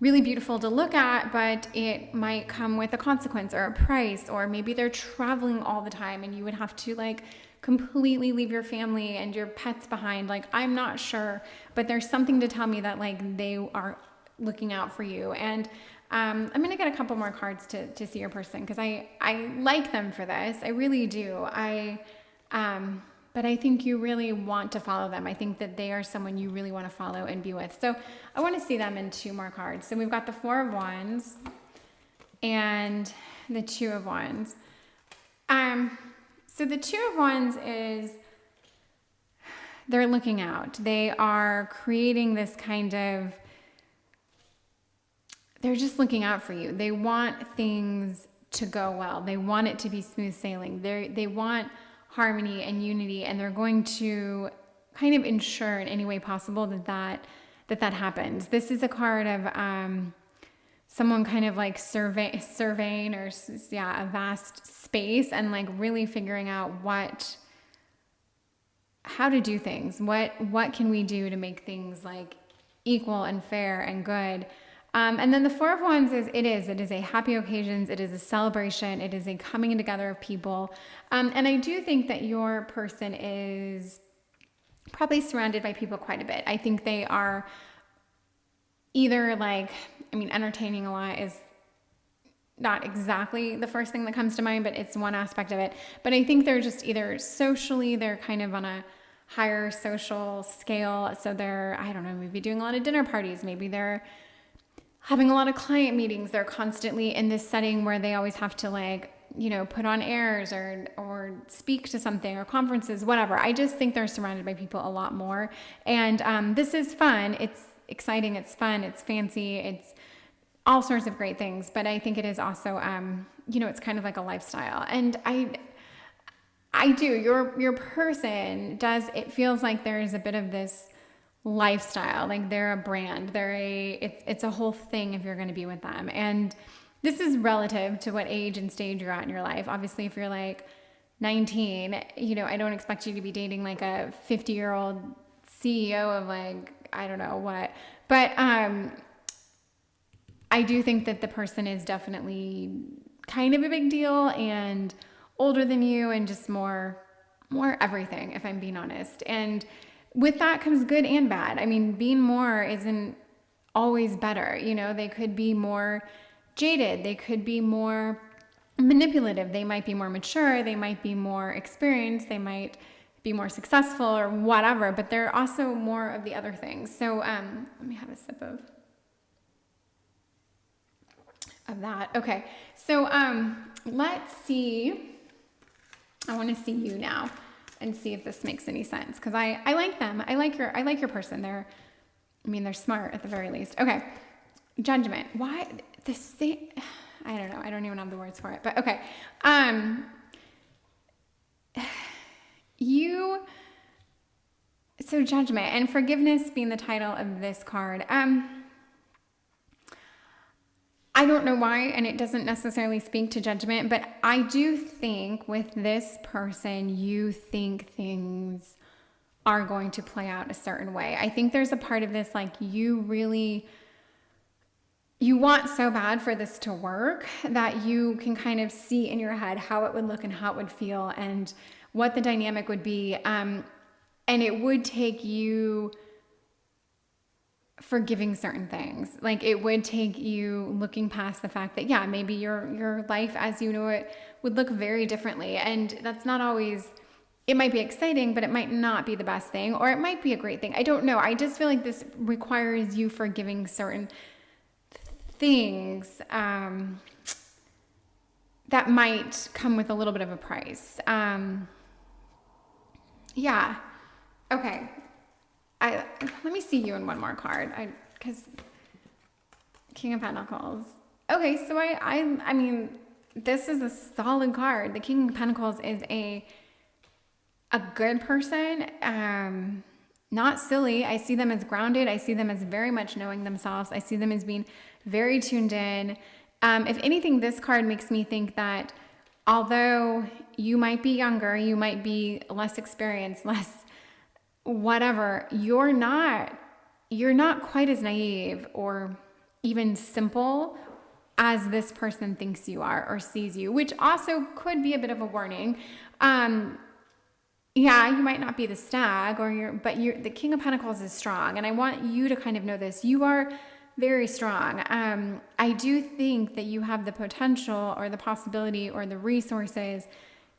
really beautiful to look at, but it might come with a consequence or a price, or maybe they're traveling all the time and you would have to like completely leave your family and your pets behind. Like, I'm not sure, but there's something to tell me that like they are looking out for you. And I'm going to get a couple more cards to see your person, because I like them for this. I really do. But I think you really want to follow them. I think that they are someone you really want to follow and be with. So I want to see them in 2 more cards. So we've got the 4 of Wands and the 2 of Wands. So the 2 of Wands is, they're looking out. They are creating this kind of, they're just looking out for you. They want things to go well. They want it to be smooth sailing. They want harmony and unity, and they're going to kind of ensure in any way possible that happens. This is a card of someone kind of like surveying or a vast space, and like really figuring out how to do things. What can we do to make things like equal and fair and good? And then the 4 of Wands it is a happy occasions. It is a celebration. It is a coming together of people. And I do think that your person is probably surrounded by people quite a bit. I think they are either like, entertaining a lot is not exactly the first thing that comes to mind, but it's one aspect of it. But I think they're just either socially, they're kind of on a higher social scale. So they're, I don't know, maybe doing a lot of dinner parties. Maybe they're having a lot of client meetings. They're constantly in this setting where they always have to put on airs or speak to something or conferences, whatever. I just think they're surrounded by people a lot more. And this is fun. It's exciting. It's fun. It's fancy. It's all sorts of great things. But I think it is also, it's kind of like a lifestyle. And I do. Your person does. It feels like there is a bit of this lifestyle, like they're a brand, it's a whole thing if you're going to be with them. And this is relative to what age and stage you're at in your life. Obviously, if you're like 19, I don't expect you to be dating like a 50-year-old CEO of like, I don't know what, but I do think that the person is definitely kind of a big deal and older than you and just more everything, if I'm being honest. And with that comes good and bad. Being more isn't always better. They could be more jaded. They could be more manipulative. They might be more mature. They might be more experienced. They might be more successful or whatever, but they're also more of the other things. So let me have a sip of that. Okay. So let's see. I want to see you now and see if this makes any sense, because I like them. I like your person. They're smart at the very least. Okay. Judgment. Why this thing? I don't know. I don't even have the words for it. But okay. So judgment and forgiveness being the title of this card. I don't know why, and it doesn't necessarily speak to judgment, but I do think with this person, you think things are going to play out a certain way. I think there's a part of this, like you want so bad for this to work that you can kind of see in your head how it would look and how it would feel and what the dynamic would be. And it would take you forgiving certain things. Like it would take you looking past the fact that, yeah, maybe your life as you know it would look very differently. And that's not always, it might be exciting, but it might not be the best thing, or it might be a great thing. I don't know. I just feel like this requires you forgiving certain things that might come with a little bit of a price. Yeah. Okay. Let me see you in one more card. Because King of Pentacles. Okay, so I mean, this is a solid card. The King of Pentacles is a good person. Not silly. I see them as grounded. I see them as very much knowing themselves. I see them as being very tuned in. If anything, this card makes me think that although you might be younger, you might be less experienced, less whatever, you're not quite as naive or even simple as this person thinks you are or sees you, which also could be a bit of a warning. Yeah, you might not be the stag, but the King of Pentacles is strong, and I want you to kind of know this. You are very strong. I do think that you have the potential or the possibility or the resources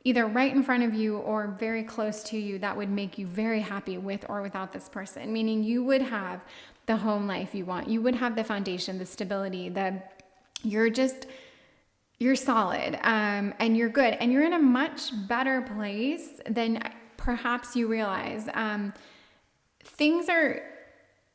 either right in front of you or very close to you that would make you very happy with or without this person, meaning you would have the home life you want. You would have the foundation, the stability, you're solid, and you're good, and you're in a much better place than perhaps you realize.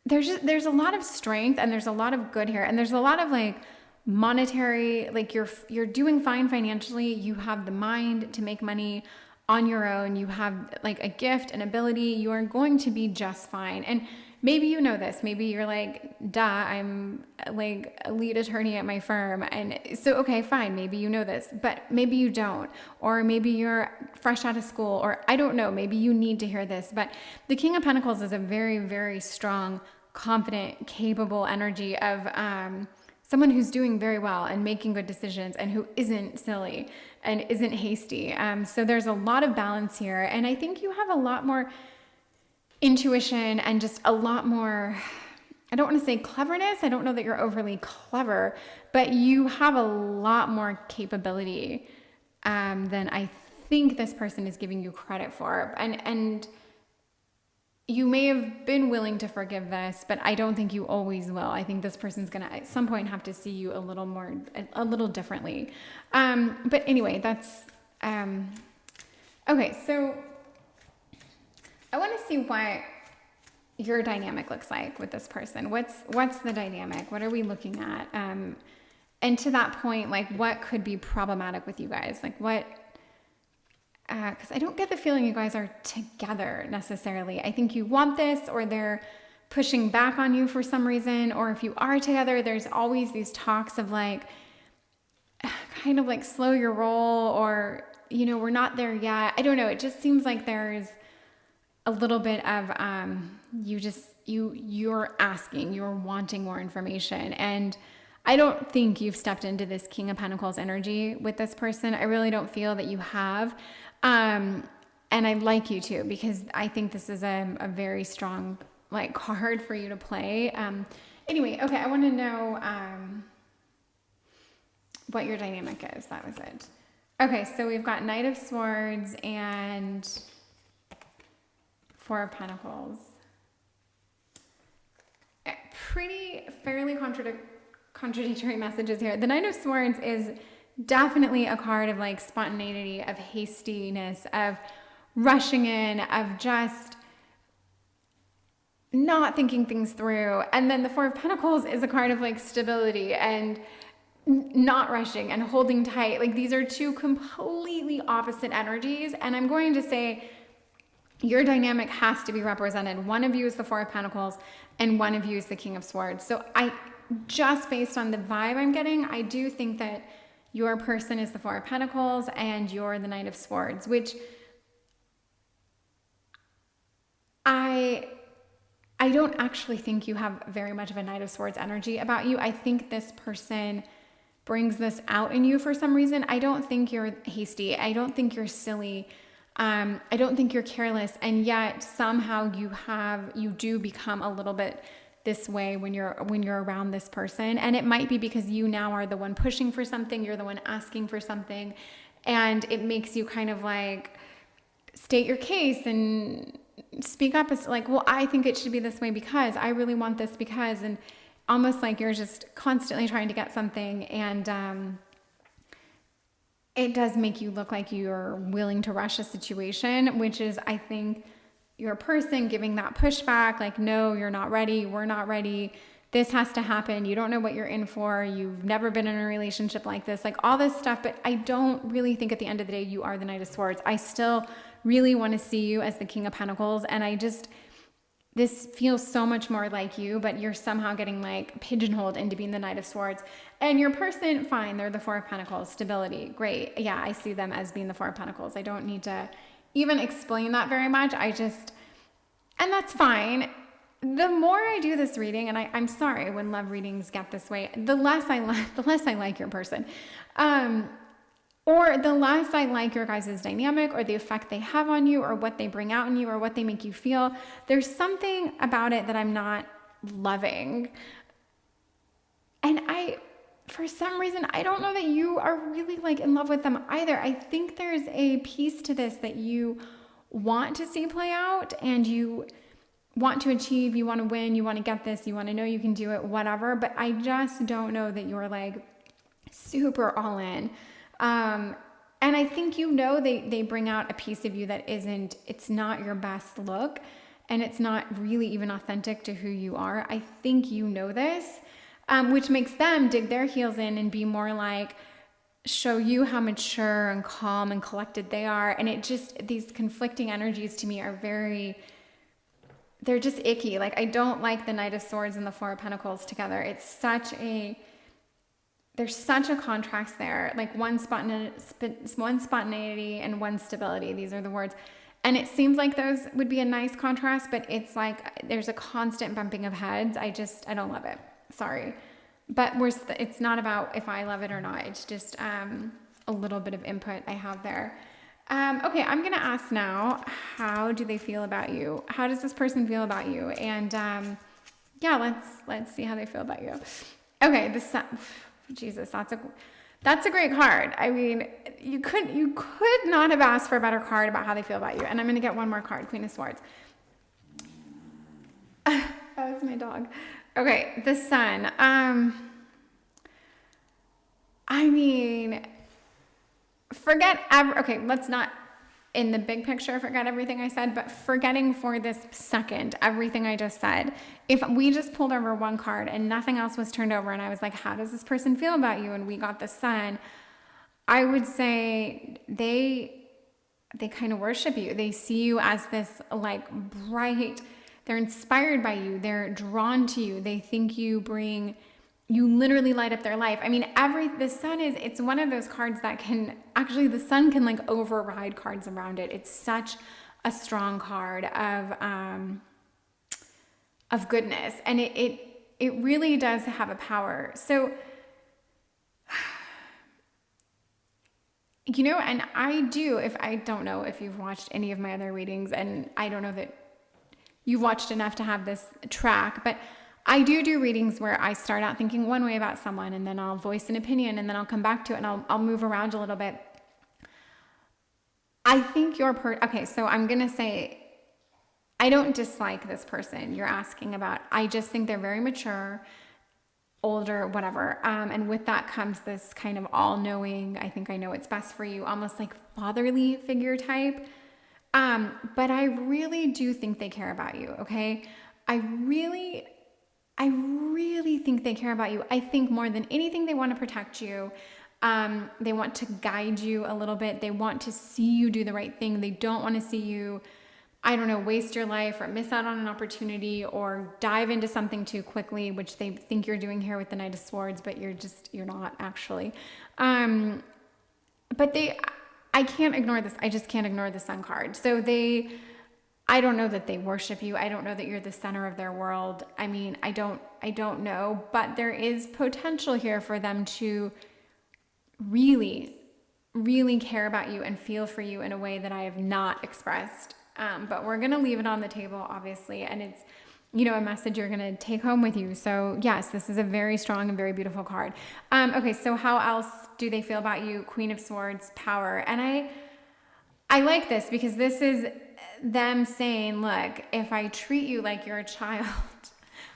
There's a lot of strength, and there's a lot of good here, and there's a lot of like monetary, like you're doing fine financially. You have the mind to make money on your own. You have like a gift, an ability. You are going to be just fine. And maybe you know this. Maybe you're like, duh, I'm like a lead attorney at my firm. And so, okay, fine. Maybe you know this, but maybe you don't. Or maybe you're fresh out of school, or I don't know. Maybe you need to hear this. But the King of Pentacles is a very, very strong, confident, capable energy of someone who's doing very well and making good decisions and who isn't silly and isn't hasty. So there's a lot of balance here. And I think you have a lot more intuition and just a lot more, I don't want to say cleverness. I don't know that you're overly clever, but you have a lot more capability than I think this person is giving you credit for. And you may have been willing to forgive this, but I don't think you always will. I think this person's going to at some point have to see you a little differently. But anyway, that's, okay. So I want to see what your dynamic looks like with this person. What's the dynamic? What are we looking at? And to that point, like what could be problematic with you guys? Like what, because I don't get the feeling you guys are together necessarily. I think you want this, or they're pushing back on you for some reason. Or if you are together, there's always these talks of like, kind of like slow your roll, or, you know, we're not there yet. I don't know. It just seems like there's a little bit of, you're asking, you're wanting more information. And I don't think you've stepped into this King of Pentacles energy with this person. I really don't feel that you have. And I'd like you to, because I think this is a very strong like card for you to play. Anyway, okay. I want to know, what your dynamic is. That was it. Okay. So we've got Knight of Swords and Four of Pentacles. Fairly contradictory messages here. The Knight of Swords is definitely a card of like spontaneity, of hastiness, of rushing in, of just not thinking things through. And then the Four of Pentacles is a card of like stability and not rushing and holding tight. Like these are two completely opposite energies. And I'm going to say your dynamic has to be represented. One of you is the Four of Pentacles and one of you is the King of Swords. So just based on the vibe I'm getting, I do think that your person is the Four of Pentacles and you're the Knight of Swords, which I don't actually think you have very much of a Knight of Swords energy about you. I think this person brings this out in you for some reason. I don't think you're hasty. I don't think you're silly. I don't think you're careless. And yet somehow you do become a little bit this way when you're around this person. And it might be because you now are the one pushing for something. You're the one asking for something. And it makes you kind of like state your case and speak up. It's like, well, I think it should be this way because I really want this because, and almost like you're just constantly trying to get something. And, it does make you look like you're willing to rush a situation, which is, I think, your person giving that pushback, like, no, you're not ready. We're not ready. This has to happen. You don't know what you're in for. You've never been in a relationship like this, like all this stuff. But I don't really think at the end of the day, you are the Knight of Swords. I still really want to see you as the King of Pentacles. And this feels so much more like you, but you're somehow getting like pigeonholed into being the Knight of Swords. And your person, fine, they're the Four of Pentacles, stability, great. Yeah, I see them as being the Four of Pentacles. I don't need to even explain that very much. And that's fine. the more I do this reading, and I'm sorry when love readings get this way, the less I like your person. Or the less I like your guys' dynamic or the effect they have on you or what they bring out in you or what they make you feel. There's something about it that I'm not loving. And for some reason, I don't know that you are really like in love with them either. I think there's a piece to this that you want to see play out and you want to achieve, you want to win, you want to get this, you want to know you can do it, whatever. But I just don't know that you're like super all in. And I think, they bring out a piece of you that it's not your best look and it's not really even authentic to who you are. I think you know this, which makes them dig their heels in and be more like, show you how mature and calm and collected they are. And these conflicting energies to me are they're just icky. Like, I don't like the Knight of Swords and the Four of Pentacles together. There's such a contrast there, like one spontaneity and one stability. These are the words. And it seems like those would be a nice contrast, but it's like there's a constant bumping of heads. I don't love it. Sorry. But it's not about if I love it or not. It's just a little bit of input I have there. Okay, I'm going to ask now, how do they feel about you? How does this person feel about you? And let's see how they feel about you. Okay, the Sun. Jesus, that's a great card. I mean, you could not have asked for a better card about how they feel about you. And I'm going to get one more card, Queen of Swords. That was my dog. Okay, the Sun. I mean, let's not, in the big picture, forget everything I said, but forgetting for this second everything I just said, if we just pulled over one card and nothing else was turned over and I was like, how does this person feel about you? And we got the Sun, I would say they kind of worship you. They see you as this like bright, they're inspired by you. They're drawn to you. They think you literally light up their life. I mean, the Sun it's one of those cards that the Sun can like override cards around it. It's such a strong card of goodness. And it really does have a power. So, and I don't know if you've watched any of my other readings, and I don't know that you've watched enough to have this track, but I do readings where I start out thinking one way about someone and then I'll voice an opinion and then I'll come back to it and I'll move around a little bit. I think okay, so I'm going to say, I don't dislike this person you're asking about. I just think they're very mature, older, whatever. And with that comes this kind of all-knowing, I think I know what's best for you, almost like fatherly figure type. But I really do think they care about you, okay? I really think they care about you. I think more than anything, they want to protect you. They want to guide you a little bit. They want to see you do the right thing. They don't want to see you, waste your life or miss out on an opportunity or dive into something too quickly, which they think you're doing here with the Knight of Swords, but you're not actually. But I can't ignore this. I just can't ignore the Sun card. So I don't know that they worship you. I don't know that you're the center of their world. I mean, I don't know, but there is potential here for them to really, really care about you and feel for you in a way that I have not expressed. But we're going to leave it on the table, obviously. And it's, a message you're going to take home with you. So yes, this is a very strong and very beautiful card. Okay. So how else do they feel about you? Queen of Swords, power. And I like this because this is them saying, look, if I treat you like you're a child,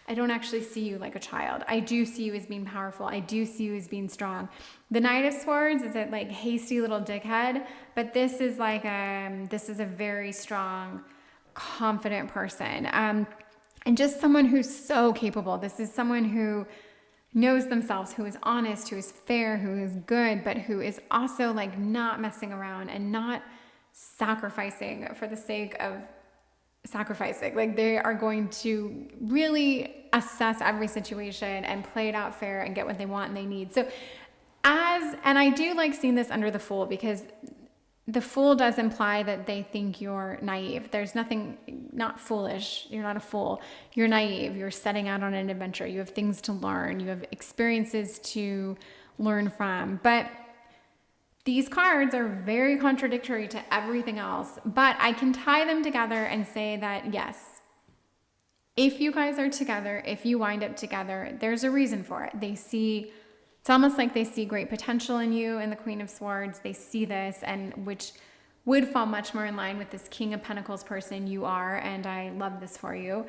I don't actually see you like a child. I do see you as being powerful. I do see you as being strong. The Knight of Swords is a like hasty little dickhead, but this is like this is a very strong, confident person. And just someone who's so capable. This is someone who knows themselves, who is honest, who is fair, who is good, but who is also like not messing around and not sacrificing for the sake of sacrificing. Like they are going to really assess every situation and play it out fair and get what they want and they need. So and I do like seeing this under the Fool because the Fool does imply that they think you're naive. There's nothing, not foolish. You're not a fool. You're naive. You're setting out on an adventure. You have things to learn. You have experiences to learn from. But these cards are very contradictory to everything else. But I can tie them together and say that, yes, if you guys are together, if you wind up together, there's a reason for it. They see, it's almost like they see great potential in you and the Queen of Swords. They see this, and which would fall much more in line with this King of Pentacles person you are, and I love this for you.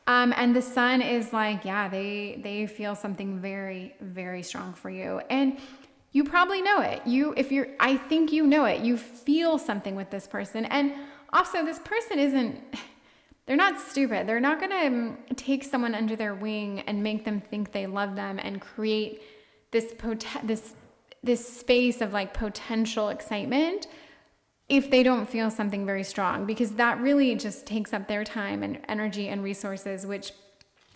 And the Sun is like, yeah, they feel something very, very strong for you. And you probably know it. I think you know it. You feel something with this person. And also this person they're not stupid. They're not going to take someone under their wing and make them think they love them and create this space of like potential excitement if they don't feel something very strong, because that really just takes up their time and energy and resources, which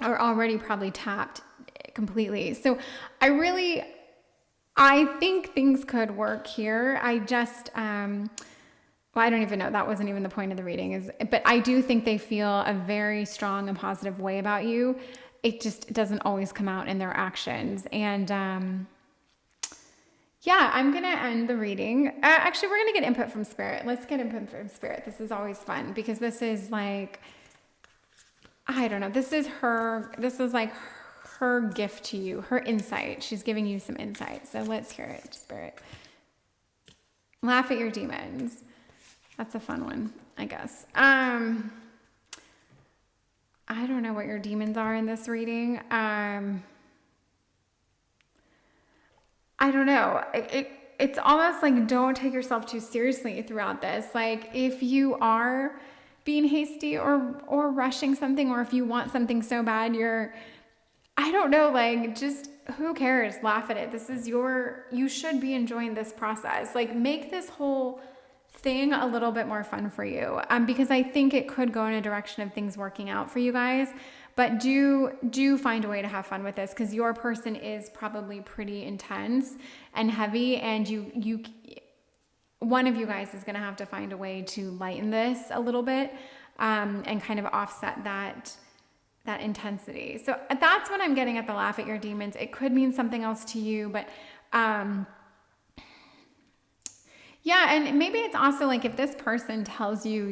are already probably tapped completely. So I think things could work here. I just, well, I don't even know. That wasn't even the point of the reading, but I do think they feel a very strong and positive way about you. It just doesn't always come out in their actions. And yeah, I'm going to end the reading. Actually, we're going to get input from Spirit. Let's get input from Spirit. This is always fun because this is like, I don't know. This is like her gift to you, her insight. She's giving you some insight. So let's hear it, Spirit. Laugh at your demons. That's a fun one, I guess. I don't know what your demons are in this reading. I don't know. It's almost like don't take yourself too seriously throughout this. Like if you are being hasty or rushing something, or if you want something so bad, I don't know, like just who cares? Laugh at it. You should be enjoying this process. Like make this whole thing a little bit more fun for you, because I think it could go in a direction of things working out for you guys. But do find a way to have fun with this, because your person is probably pretty intense and heavy, and one of you guys is going to have to find a way to lighten this a little bit, and kind of offset that intensity. So that's what I'm getting at the laugh at your demons. It could mean something else to you, but yeah, and maybe it's also like if this person tells you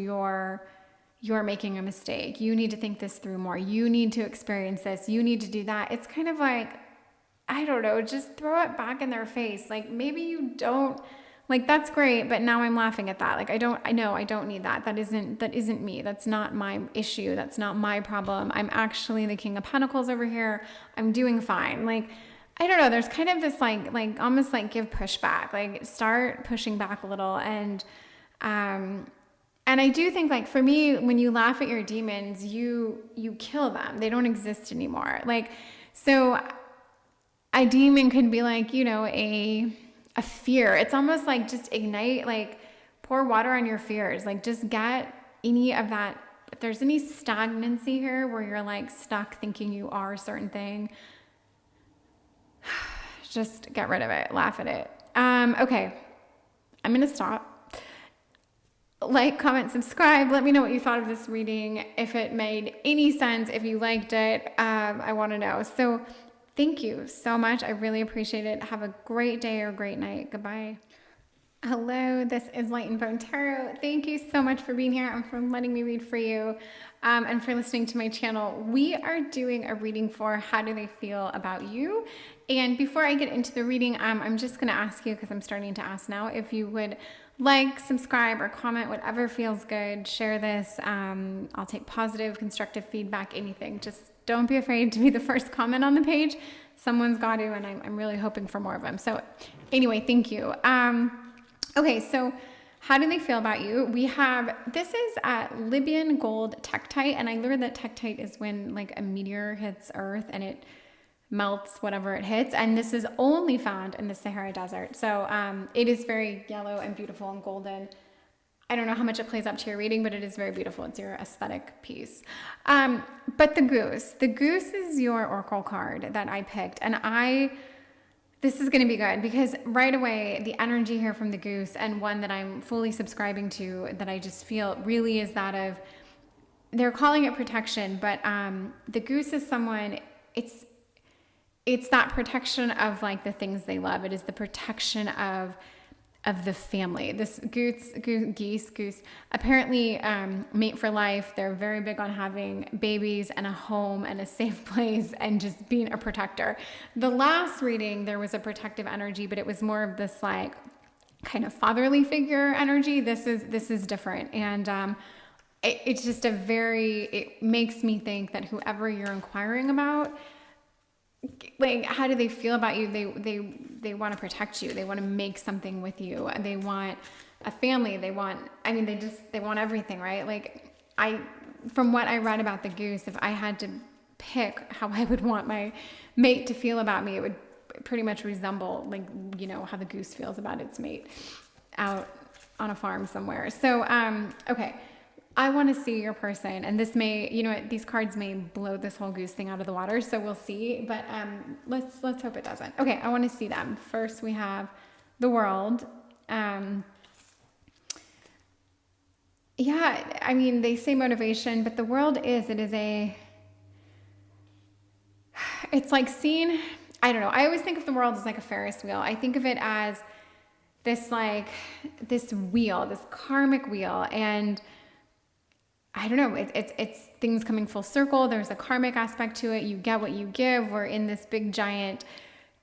you're making a mistake, you need to think this through more, you need to experience this, you need to do that. It's kind of like, I don't know, just throw it back in their face. Like maybe you don't, like that's great, but now I'm laughing at that. Like I know I don't need that. That isn't me. That's not my issue. That's not my problem. I'm actually the King of Pentacles over here. I'm doing fine. Like I don't know, there's kind of this like almost like give pushback, like start pushing back a little. And I do think like for me, when you laugh at your demons, you kill them. They don't exist anymore. Like, so a demon could be like, a fear. It's almost like just ignite, like pour water on your fears. Like just get any of that. If there's any stagnancy here where you're like stuck thinking you are a certain thing, just get rid of it. Laugh at it. Okay. I'm going to stop. Like, comment, subscribe. Let me know what you thought of this reading. If it made any sense, if you liked it, I want to know. So thank you so much. I really appreciate it. Have a great day or great night. Goodbye. Hello, this is Light and Bone Tarot. Thank you so much for being here and for letting me read for you, and for listening to my channel. We are doing a reading for how do they feel about you. And before I get into the reading, I'm just going to ask you, because I'm starting to ask now, if you would like, subscribe, or comment, whatever feels good. Share this. I'll take positive, constructive feedback, anything. Just don't be afraid to be the first comment on the page. Someone's got to, and I'm really hoping for more of them. So anyway, thank you. Okay, so how do they feel about you? This is Libyan gold tektite, and I learned that tektite is when like a meteor hits Earth and it melts whatever it hits, and this is only found in the Sahara Desert. So it is very yellow and beautiful and golden. I don't know how much it plays up to your reading, but it is very beautiful. It's your aesthetic piece. But the goose is your oracle card that I picked, and This is going to be good because right away, the energy here from the goose, and one that I'm fully subscribing to, that I just feel really is that of, they're calling it protection, but the goose is someone, it's that protection of like the things they love. It is the protection of the family. This goose, apparently mate for life. They're very big on having babies and a home and a safe place and just being a protector. The last reading, there was a protective energy, but it was more of this like kind of fatherly figure energy. This is different. And it's just it makes me think that whoever you're inquiring about, like, how do they feel about you? They want to protect you. They want to make something with you. They want a family. They want everything, right? Like, from what I read about the goose, if I had to pick how I would want my mate to feel about me, it would pretty much resemble, like, you know, how the goose feels about its mate out on a farm somewhere. So, okay. I want to see your person, and this may, you know what, these cards may blow this whole goose thing out of the water, so we'll see, but let's hope it doesn't. Okay, I want to see them. First, we have the World. Yeah, I mean, they say motivation, but the World it's like seeing, I don't know, I always think of the World as like a Ferris wheel. I think of it as this wheel, this karmic wheel, and I don't know, it's things coming full circle. There's a karmic aspect to it. You get what you give. We're in this big giant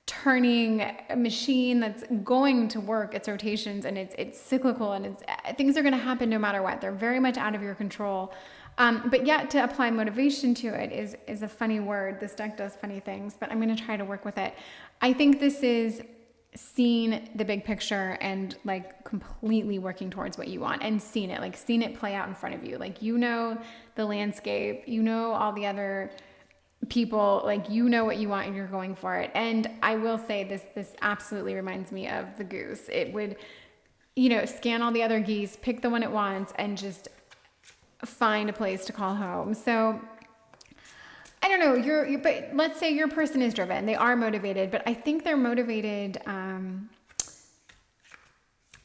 turning machine that's going to work its rotations, and it's cyclical, and things are going to happen no matter what. They're very much out of your control. But yet to apply motivation to it is a funny word. This deck does funny things, but I'm going to try to work with it. I think this is seeing the big picture and like completely working towards what you want, and seeing it play out in front of you. Like, you know, the landscape, you know, all the other people, like, you know what you want and you're going for it. And I will say this absolutely reminds me of the goose. It would, you know, scan all the other geese, pick the one it wants, and just find a place to call home. So I don't know, but let's say your person is driven. They are motivated, but I think they're motivated.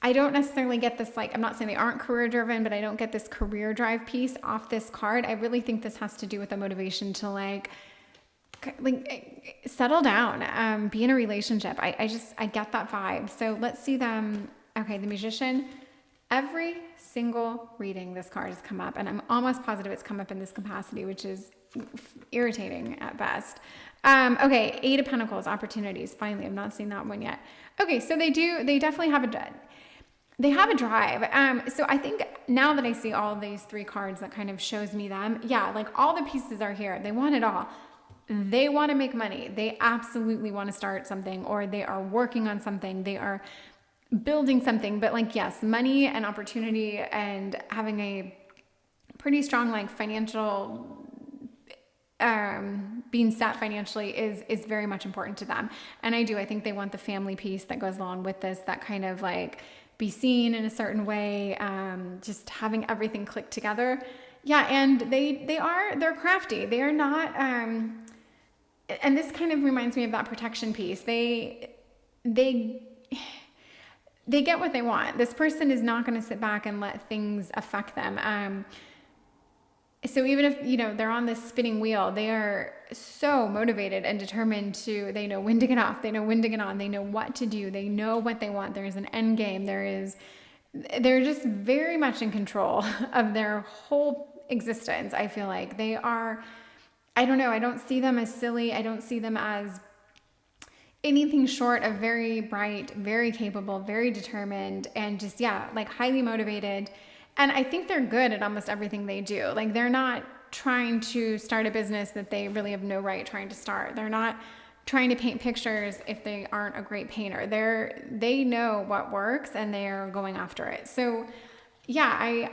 I don't necessarily get this, like, I'm not saying they aren't career driven, but I don't get this career drive piece off this card. I really think this has to do with a motivation to like settle down, be in a relationship. I get that vibe. So let's see them. Okay, the Magician. Every single reading this card has come up, and I'm almost positive it's come up in this capacity, which is irritating at best. Okay, Eight of Pentacles, opportunities. Finally, I've not seen that one yet. Okay, so they definitely have a drive. So I think now that I see all these three cards, that kind of shows me them. Yeah, like all the pieces are here. They want it all. They want to make money. They absolutely want to start something, or they are working on something. They are building something. But like, yes, money and opportunity and having a pretty strong like financial being set financially is very much important to them. And I think they want the family piece that goes along with this, that kind of like be seen in a certain way, just having everything click together. Yeah, and they're crafty. They are not, and this kind of reminds me of that protection piece. They get what they want. This person is not going to sit back and let things affect them. So even if, you know, they're on this spinning wheel, they are so motivated and determined they know when to get off, they know when to get on, they know what to do, they know what they want. There's an end game. They're just very much in control of their whole existence. I feel like they are, I don't know, I don't see them as silly. I don't see them as anything short of very bright, very capable, very determined, and just, yeah, like highly motivated. And I think they're good at almost everything they do. Like, they're not trying to start a business that they really have no right trying to start. They're not trying to paint pictures if they aren't a great painter. They know what works, and they're going after it. So yeah,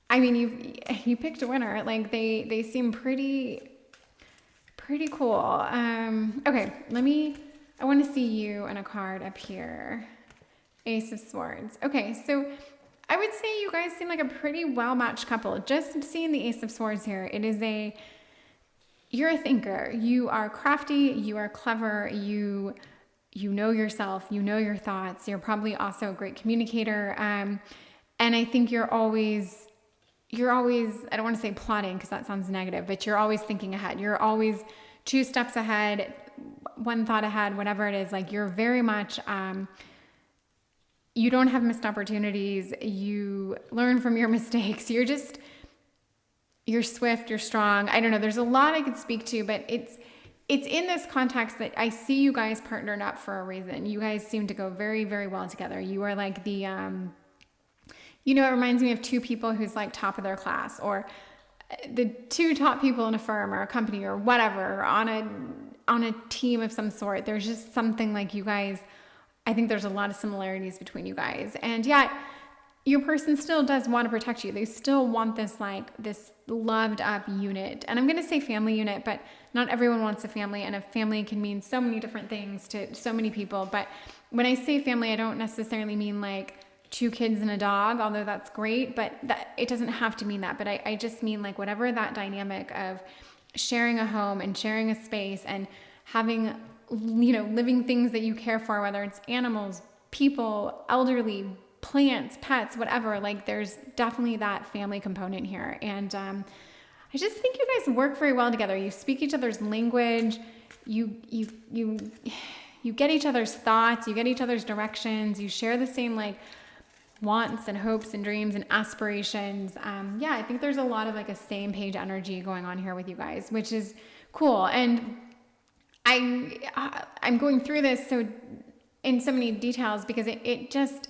I mean, you picked a winner. Like, they seem pretty cool. Okay, I want to see you in a card up here. Ace of Swords. Okay, so I would say you guys seem like a pretty well-matched couple. Just seeing the Ace of Swords here, you're a thinker. You are crafty, you are clever, you you know yourself, you know your thoughts. You're probably also a great communicator. And I think you're always, I don't want to say plotting because that sounds negative, but you're always thinking ahead. You're always 2 steps ahead, 1 thought ahead, whatever it is. Like, you're very much, you don't have missed opportunities. You learn from your mistakes. You're swift, you're strong. I don't know. There's a lot I could speak to, but it's in this context that I see you guys partnered up for a reason. You guys seem to go very, very well together. You are like the, it reminds me of 2 people who's like top of their class, or the 2 top people in a firm or a company or whatever, on a team of some sort. There's just something like you guys. I think there's a lot of similarities between you guys. And yet your person still does want to protect you. They still want this loved up unit. And I'm going to say family unit, but not everyone wants a family. And a family can mean so many different things to so many people. But when I say family, I don't necessarily mean like 2 kids and a dog, although that's great, but it doesn't have to mean that. But I just mean like whatever that dynamic of sharing a home and sharing a space and having, living things that you care for, whether it's animals, people, elderly, plants, pets, whatever. Like, there's definitely that family component here. And I just think you guys work very well together. You speak each other's language. You get each other's thoughts. You get each other's directions. You share the same like wants and hopes and dreams and aspirations. I think there's a lot of like a same page energy going on here with you guys, which is cool. And I'm going through this so in so many details because it just,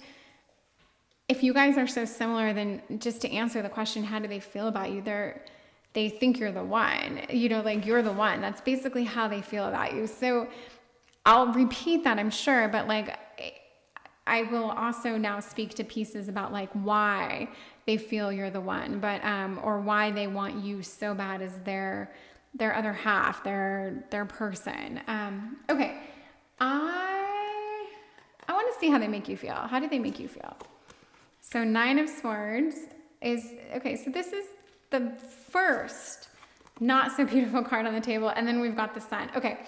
if you guys are so similar, then just to answer the question, how do they feel about you? They think you're the one, like you're the one. That's basically how they feel about you. So I'll repeat that, I'm sure, but like, I will also now speak to pieces about like why they feel you're the one, but, or why they want you so bad as their other half, their person. Okay. I want to see how they make you feel. How do they make you feel? So 9 of Swords is, okay, so this is the first not so beautiful card on the table. And then we've got the Sun. Okay.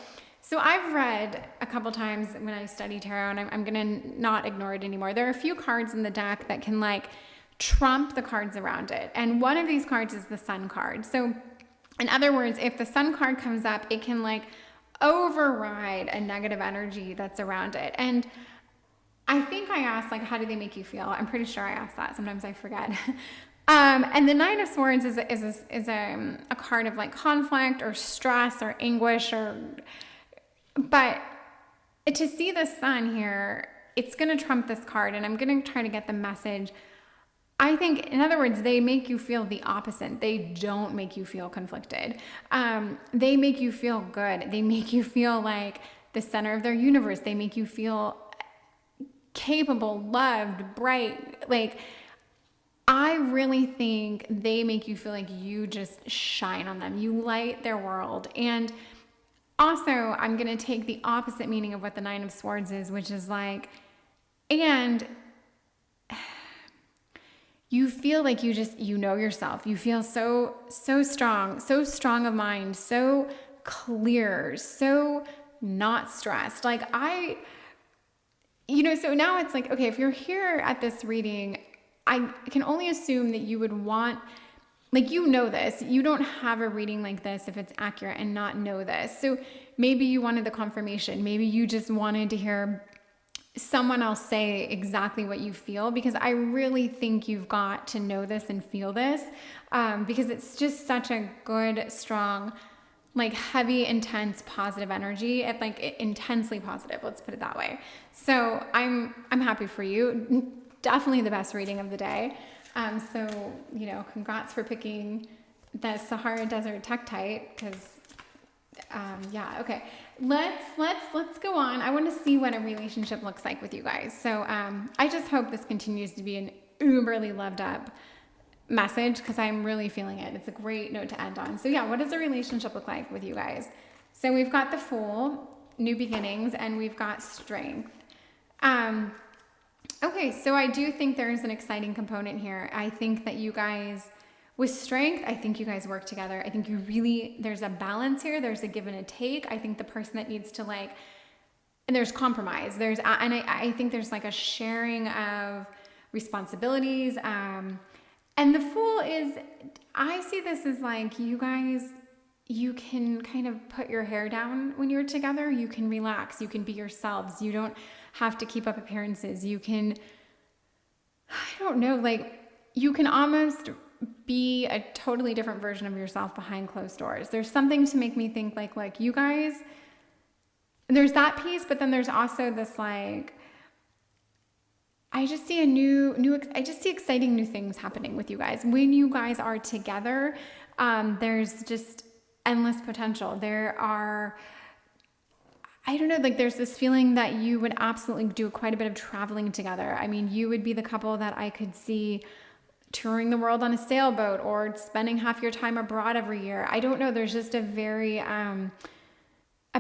So I've read a couple times when I study tarot, and I'm going to not ignore it anymore. There are a few cards in the deck that can like trump the cards around it. And one of these cards is the Sun card. So in other words, if the Sun card comes up, it can like override a negative energy that's around it. And I think I asked, like, how do they make you feel? I'm pretty sure I asked that. Sometimes I forget. And the 9 of Swords is a card of like conflict or stress or anguish but to see the Sun here, it's going to trump this card, and I'm going to try to get the message. I think, in other words, they make you feel the opposite. They don't make you feel conflicted. They make you feel good. They make you feel like the center of their universe. They make you feel capable, loved, bright. Like, I really think they make you feel like you just shine on them. You light their world. And also, I'm going to take the opposite meaning of what the 9 of Swords is, which is like, and you feel like you know yourself. You feel so strong of mind, so clear, so not stressed. Like so now it's like, okay, if you're here at this reading, I can only assume that you would want, like, this. You don't have a reading like this if it's accurate and not know this. So maybe you wanted the confirmation. Maybe you just wanted to hear someone else say exactly what you feel, because I really think you've got to know this and feel this, because it's just such a good, strong, like heavy, intense, positive energy. It's like intensely positive. Let's put it that way. So I'm happy for you. Definitely the best reading of the day. So, congrats for picking the Sahara Desert Tektite, because, okay. Let's go on. I want to see what a relationship looks like with you guys. So, I just hope this continues to be an uberly loved up message, because I'm really feeling it. It's a great note to end on. So yeah, what does a relationship look like with you guys? So we've got the Fool, new beginnings, and we've got Strength. Okay, so I do think there is an exciting component here. I think that you guys, with Strength, I think you guys work together. I think there's a balance here. There's a give and a take. I think the person that needs to like and there's compromise. I think there's like a sharing of responsibilities. And the Fool is, I see this as like, you guys, you can kind of put your hair down when you're together. You can relax. You can be yourselves. You don't have to keep up appearances. You can, I don't know, like you can almost be a totally different version of yourself behind closed doors. There's something to make me think like you guys, there's that piece, but then there's also this like, I just see I just see exciting new things happening with you guys. When you guys are together, there's just endless potential. There are, I don't know, like there's this feeling that you would absolutely do quite a bit of traveling together. I mean, you would be the couple that I could see touring the world on a sailboat or spending half your time abroad every year. I don't know. There's just a very, a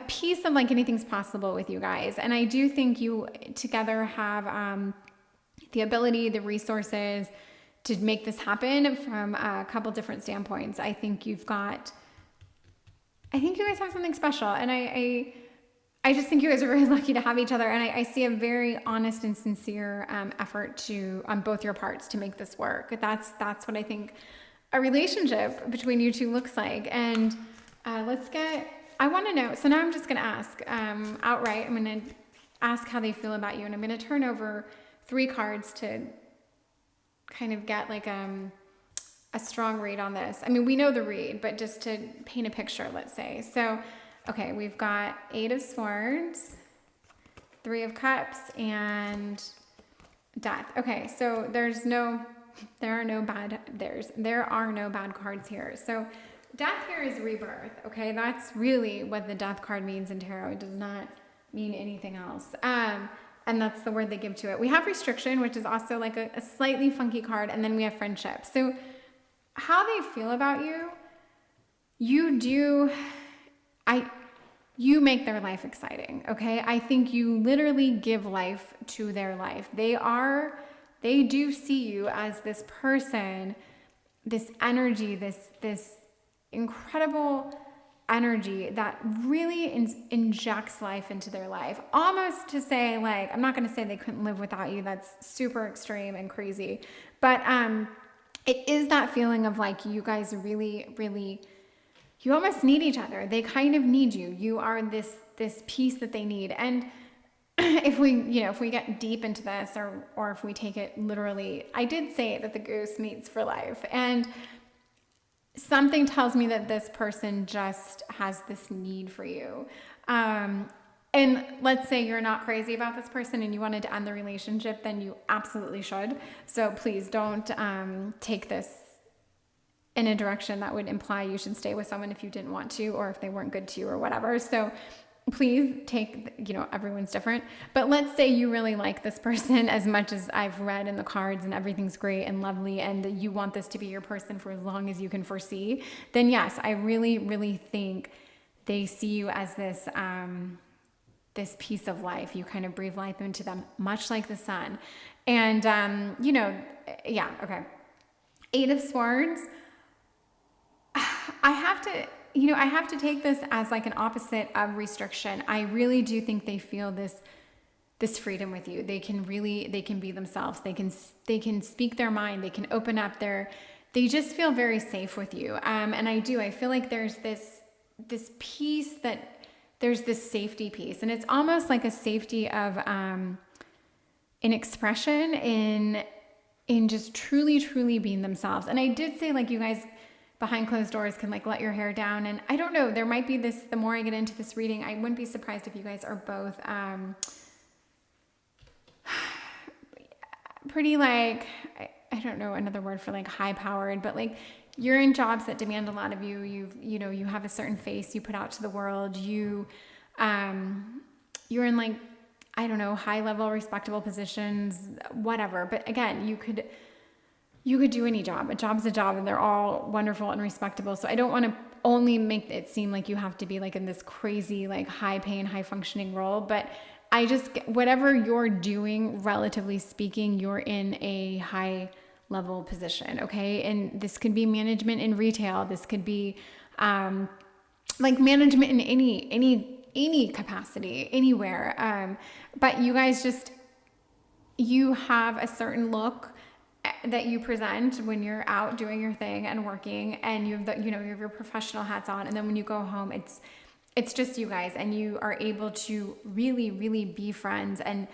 piece of like anything's possible with you guys. And I do think you together have, the ability, the resources to make this happen from a couple different standpoints. I think you guys have something special. And I just think you guys are very lucky to have each other. And I see a very honest and sincere effort on both your parts to make this work. That's what I think a relationship between you two looks like. And I want to know, so now I'm just going to ask outright, I'm going to ask how they feel about you. And I'm going to turn over 3 cards to kind of get like a strong read on this. I mean, we know the read, but just to paint a picture, let's say. So, okay, we've got 8 of Swords, 3 of Cups, and Death. Okay, so there are no bad cards here. So Death here is rebirth. Okay, that's really what the Death card means in tarot. It does not mean anything else. And that's the word they give to it. We have Restriction, which is also like a slightly funky card, and then we have Friendship. So how they feel about you, you make their life exciting, okay? I think you literally give life to their life. They do see you as this person, this energy, this incredible energy that really injects life into their life. Almost to say, like, I'm not going to say they couldn't live without you. That's super extreme and crazy. But it is that feeling of like you guys really, really, you almost need each other. They kind of need you. You are this piece that they need. And if we get deep into this or if we take it literally, I did say that the goose mates for life. And something tells me that this person just has this need for you. And let's say you're not crazy about this person and you wanted to end the relationship, then you absolutely should. So please don't take this in a direction that would imply you should stay with someone if you didn't want to or if they weren't good to you or whatever. So please take, everyone's different. But let's say you really like this person as much as I've read in the cards and everything's great and lovely and you want this to be your person for as long as you can foresee, then yes, I really, really think they see you as this, this piece of life. You kind of breathe life into them, much like the sun. And, yeah, okay. 8 of Swords. I have to take this as like an opposite of Restriction. I really do think they feel this freedom with you. They can be themselves. They can speak their mind. They can open up they just feel very safe with you. And I feel like there's this piece there's this safety piece, and it's almost like a safety of, an expression in just truly, truly being themselves. And I did say, like, you guys behind closed doors can like let your hair down. And I don't know, there might be this, the more I get into this reading, I wouldn't be surprised if you guys are both pretty like, I don't know another word for like high powered, but like you're in jobs that demand a lot of you. You have a certain face you put out to the world. You're in like, I don't know, high level, respectable positions, whatever. But again, you could do any job. A job's a job, and they're all wonderful and respectable. So I don't want to only make it seem like you have to be like in this crazy, like high paying, high functioning role. But I just, whatever you're doing, relatively speaking, you're in a high level position. Okay. And this could be management in retail. This could be, like management in any any capacity, anywhere. But you guys you have a certain look that you present when you're out doing your thing and working, and you have you have your professional hats on, and then when you go home, it's just you guys, and you are able to really, really be friends and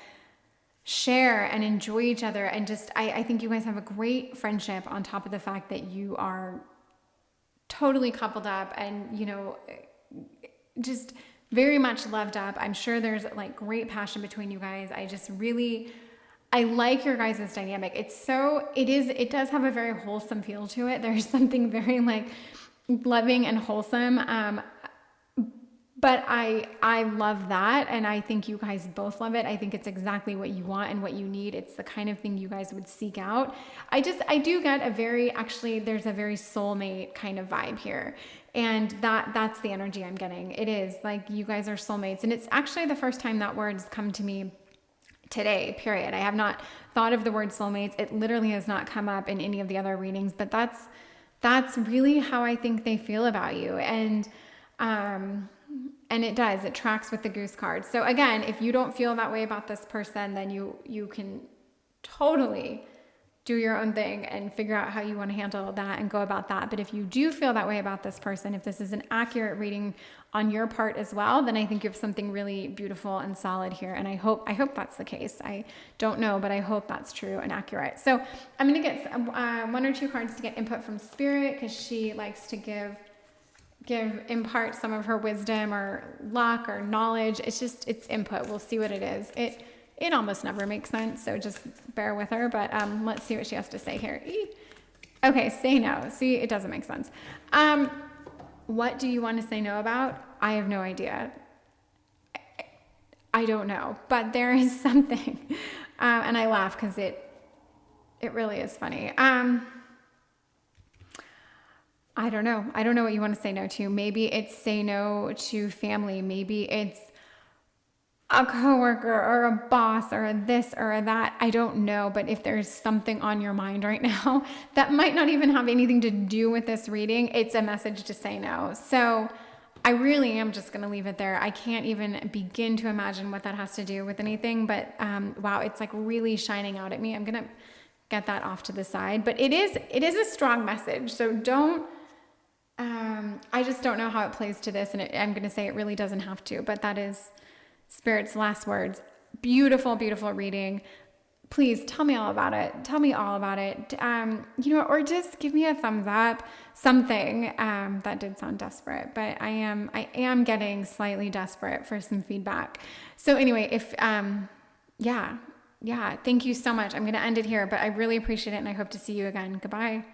share and enjoy each other. And just, I think you guys have a great friendship on top of the fact that you are totally coupled up and, just very much loved up. I'm sure there's like great passion between you guys. I like your guys' dynamic. It does have a very wholesome feel to it. There's something very like loving and wholesome. But I love that, and I think you guys both love it. I think it's exactly what you want and what you need. It's the kind of thing you guys would seek out. I do get there's a very soulmate kind of vibe here. And that's the energy I'm getting. It is like you guys are soulmates. And it's actually the first time that word's come to me today, period. I have not thought of the word soulmates. It literally has not come up in any of the other readings, but that's really how I think they feel about you. And it does. It tracks with the Goose card. So again, if you don't feel that way about this person, then you can totally do your own thing and figure out how you want to handle that and go about that. But if you do feel that way about this person, if this is an accurate reading on your part as well, then I think you have something really beautiful and solid here. And I hope that's the case. I don't know, but I hope that's true and accurate. So I'm going to get one or two cards to get input from Spirit, because she likes to impart some of her wisdom or luck or knowledge. It's input. We'll see what it is. It almost never makes sense, so just bear with her. But let's see what she has to say here. Okay, say no. See, it doesn't make sense. What do you want to say no about? I have no idea. I don't know, but there is something. And I laugh because it really is funny. I don't know. I don't know what you want to say no to. Maybe it's say no to family. Maybe it's a coworker or a boss or a this or a that. I don't know. But if there's something on your mind right now that might not even have anything to do with this reading, it's a message to say no. So I really am just going to leave it there. I can't even begin to imagine what that has to do with anything. But wow, it's like really shining out at me. I'm going to get that off to the side. But it is a strong message. So don't. I just don't know how it plays to this, and I'm going to say it really doesn't have to, but that is Spirit's last words. Beautiful, beautiful reading. Please tell me all about it. Tell me all about it. Or just give me a thumbs up, something. That did sound desperate, but I am getting slightly desperate for some feedback. So anyway, thank you so much. I'm going to end it here, but I really appreciate it, and I hope to see you again. Goodbye.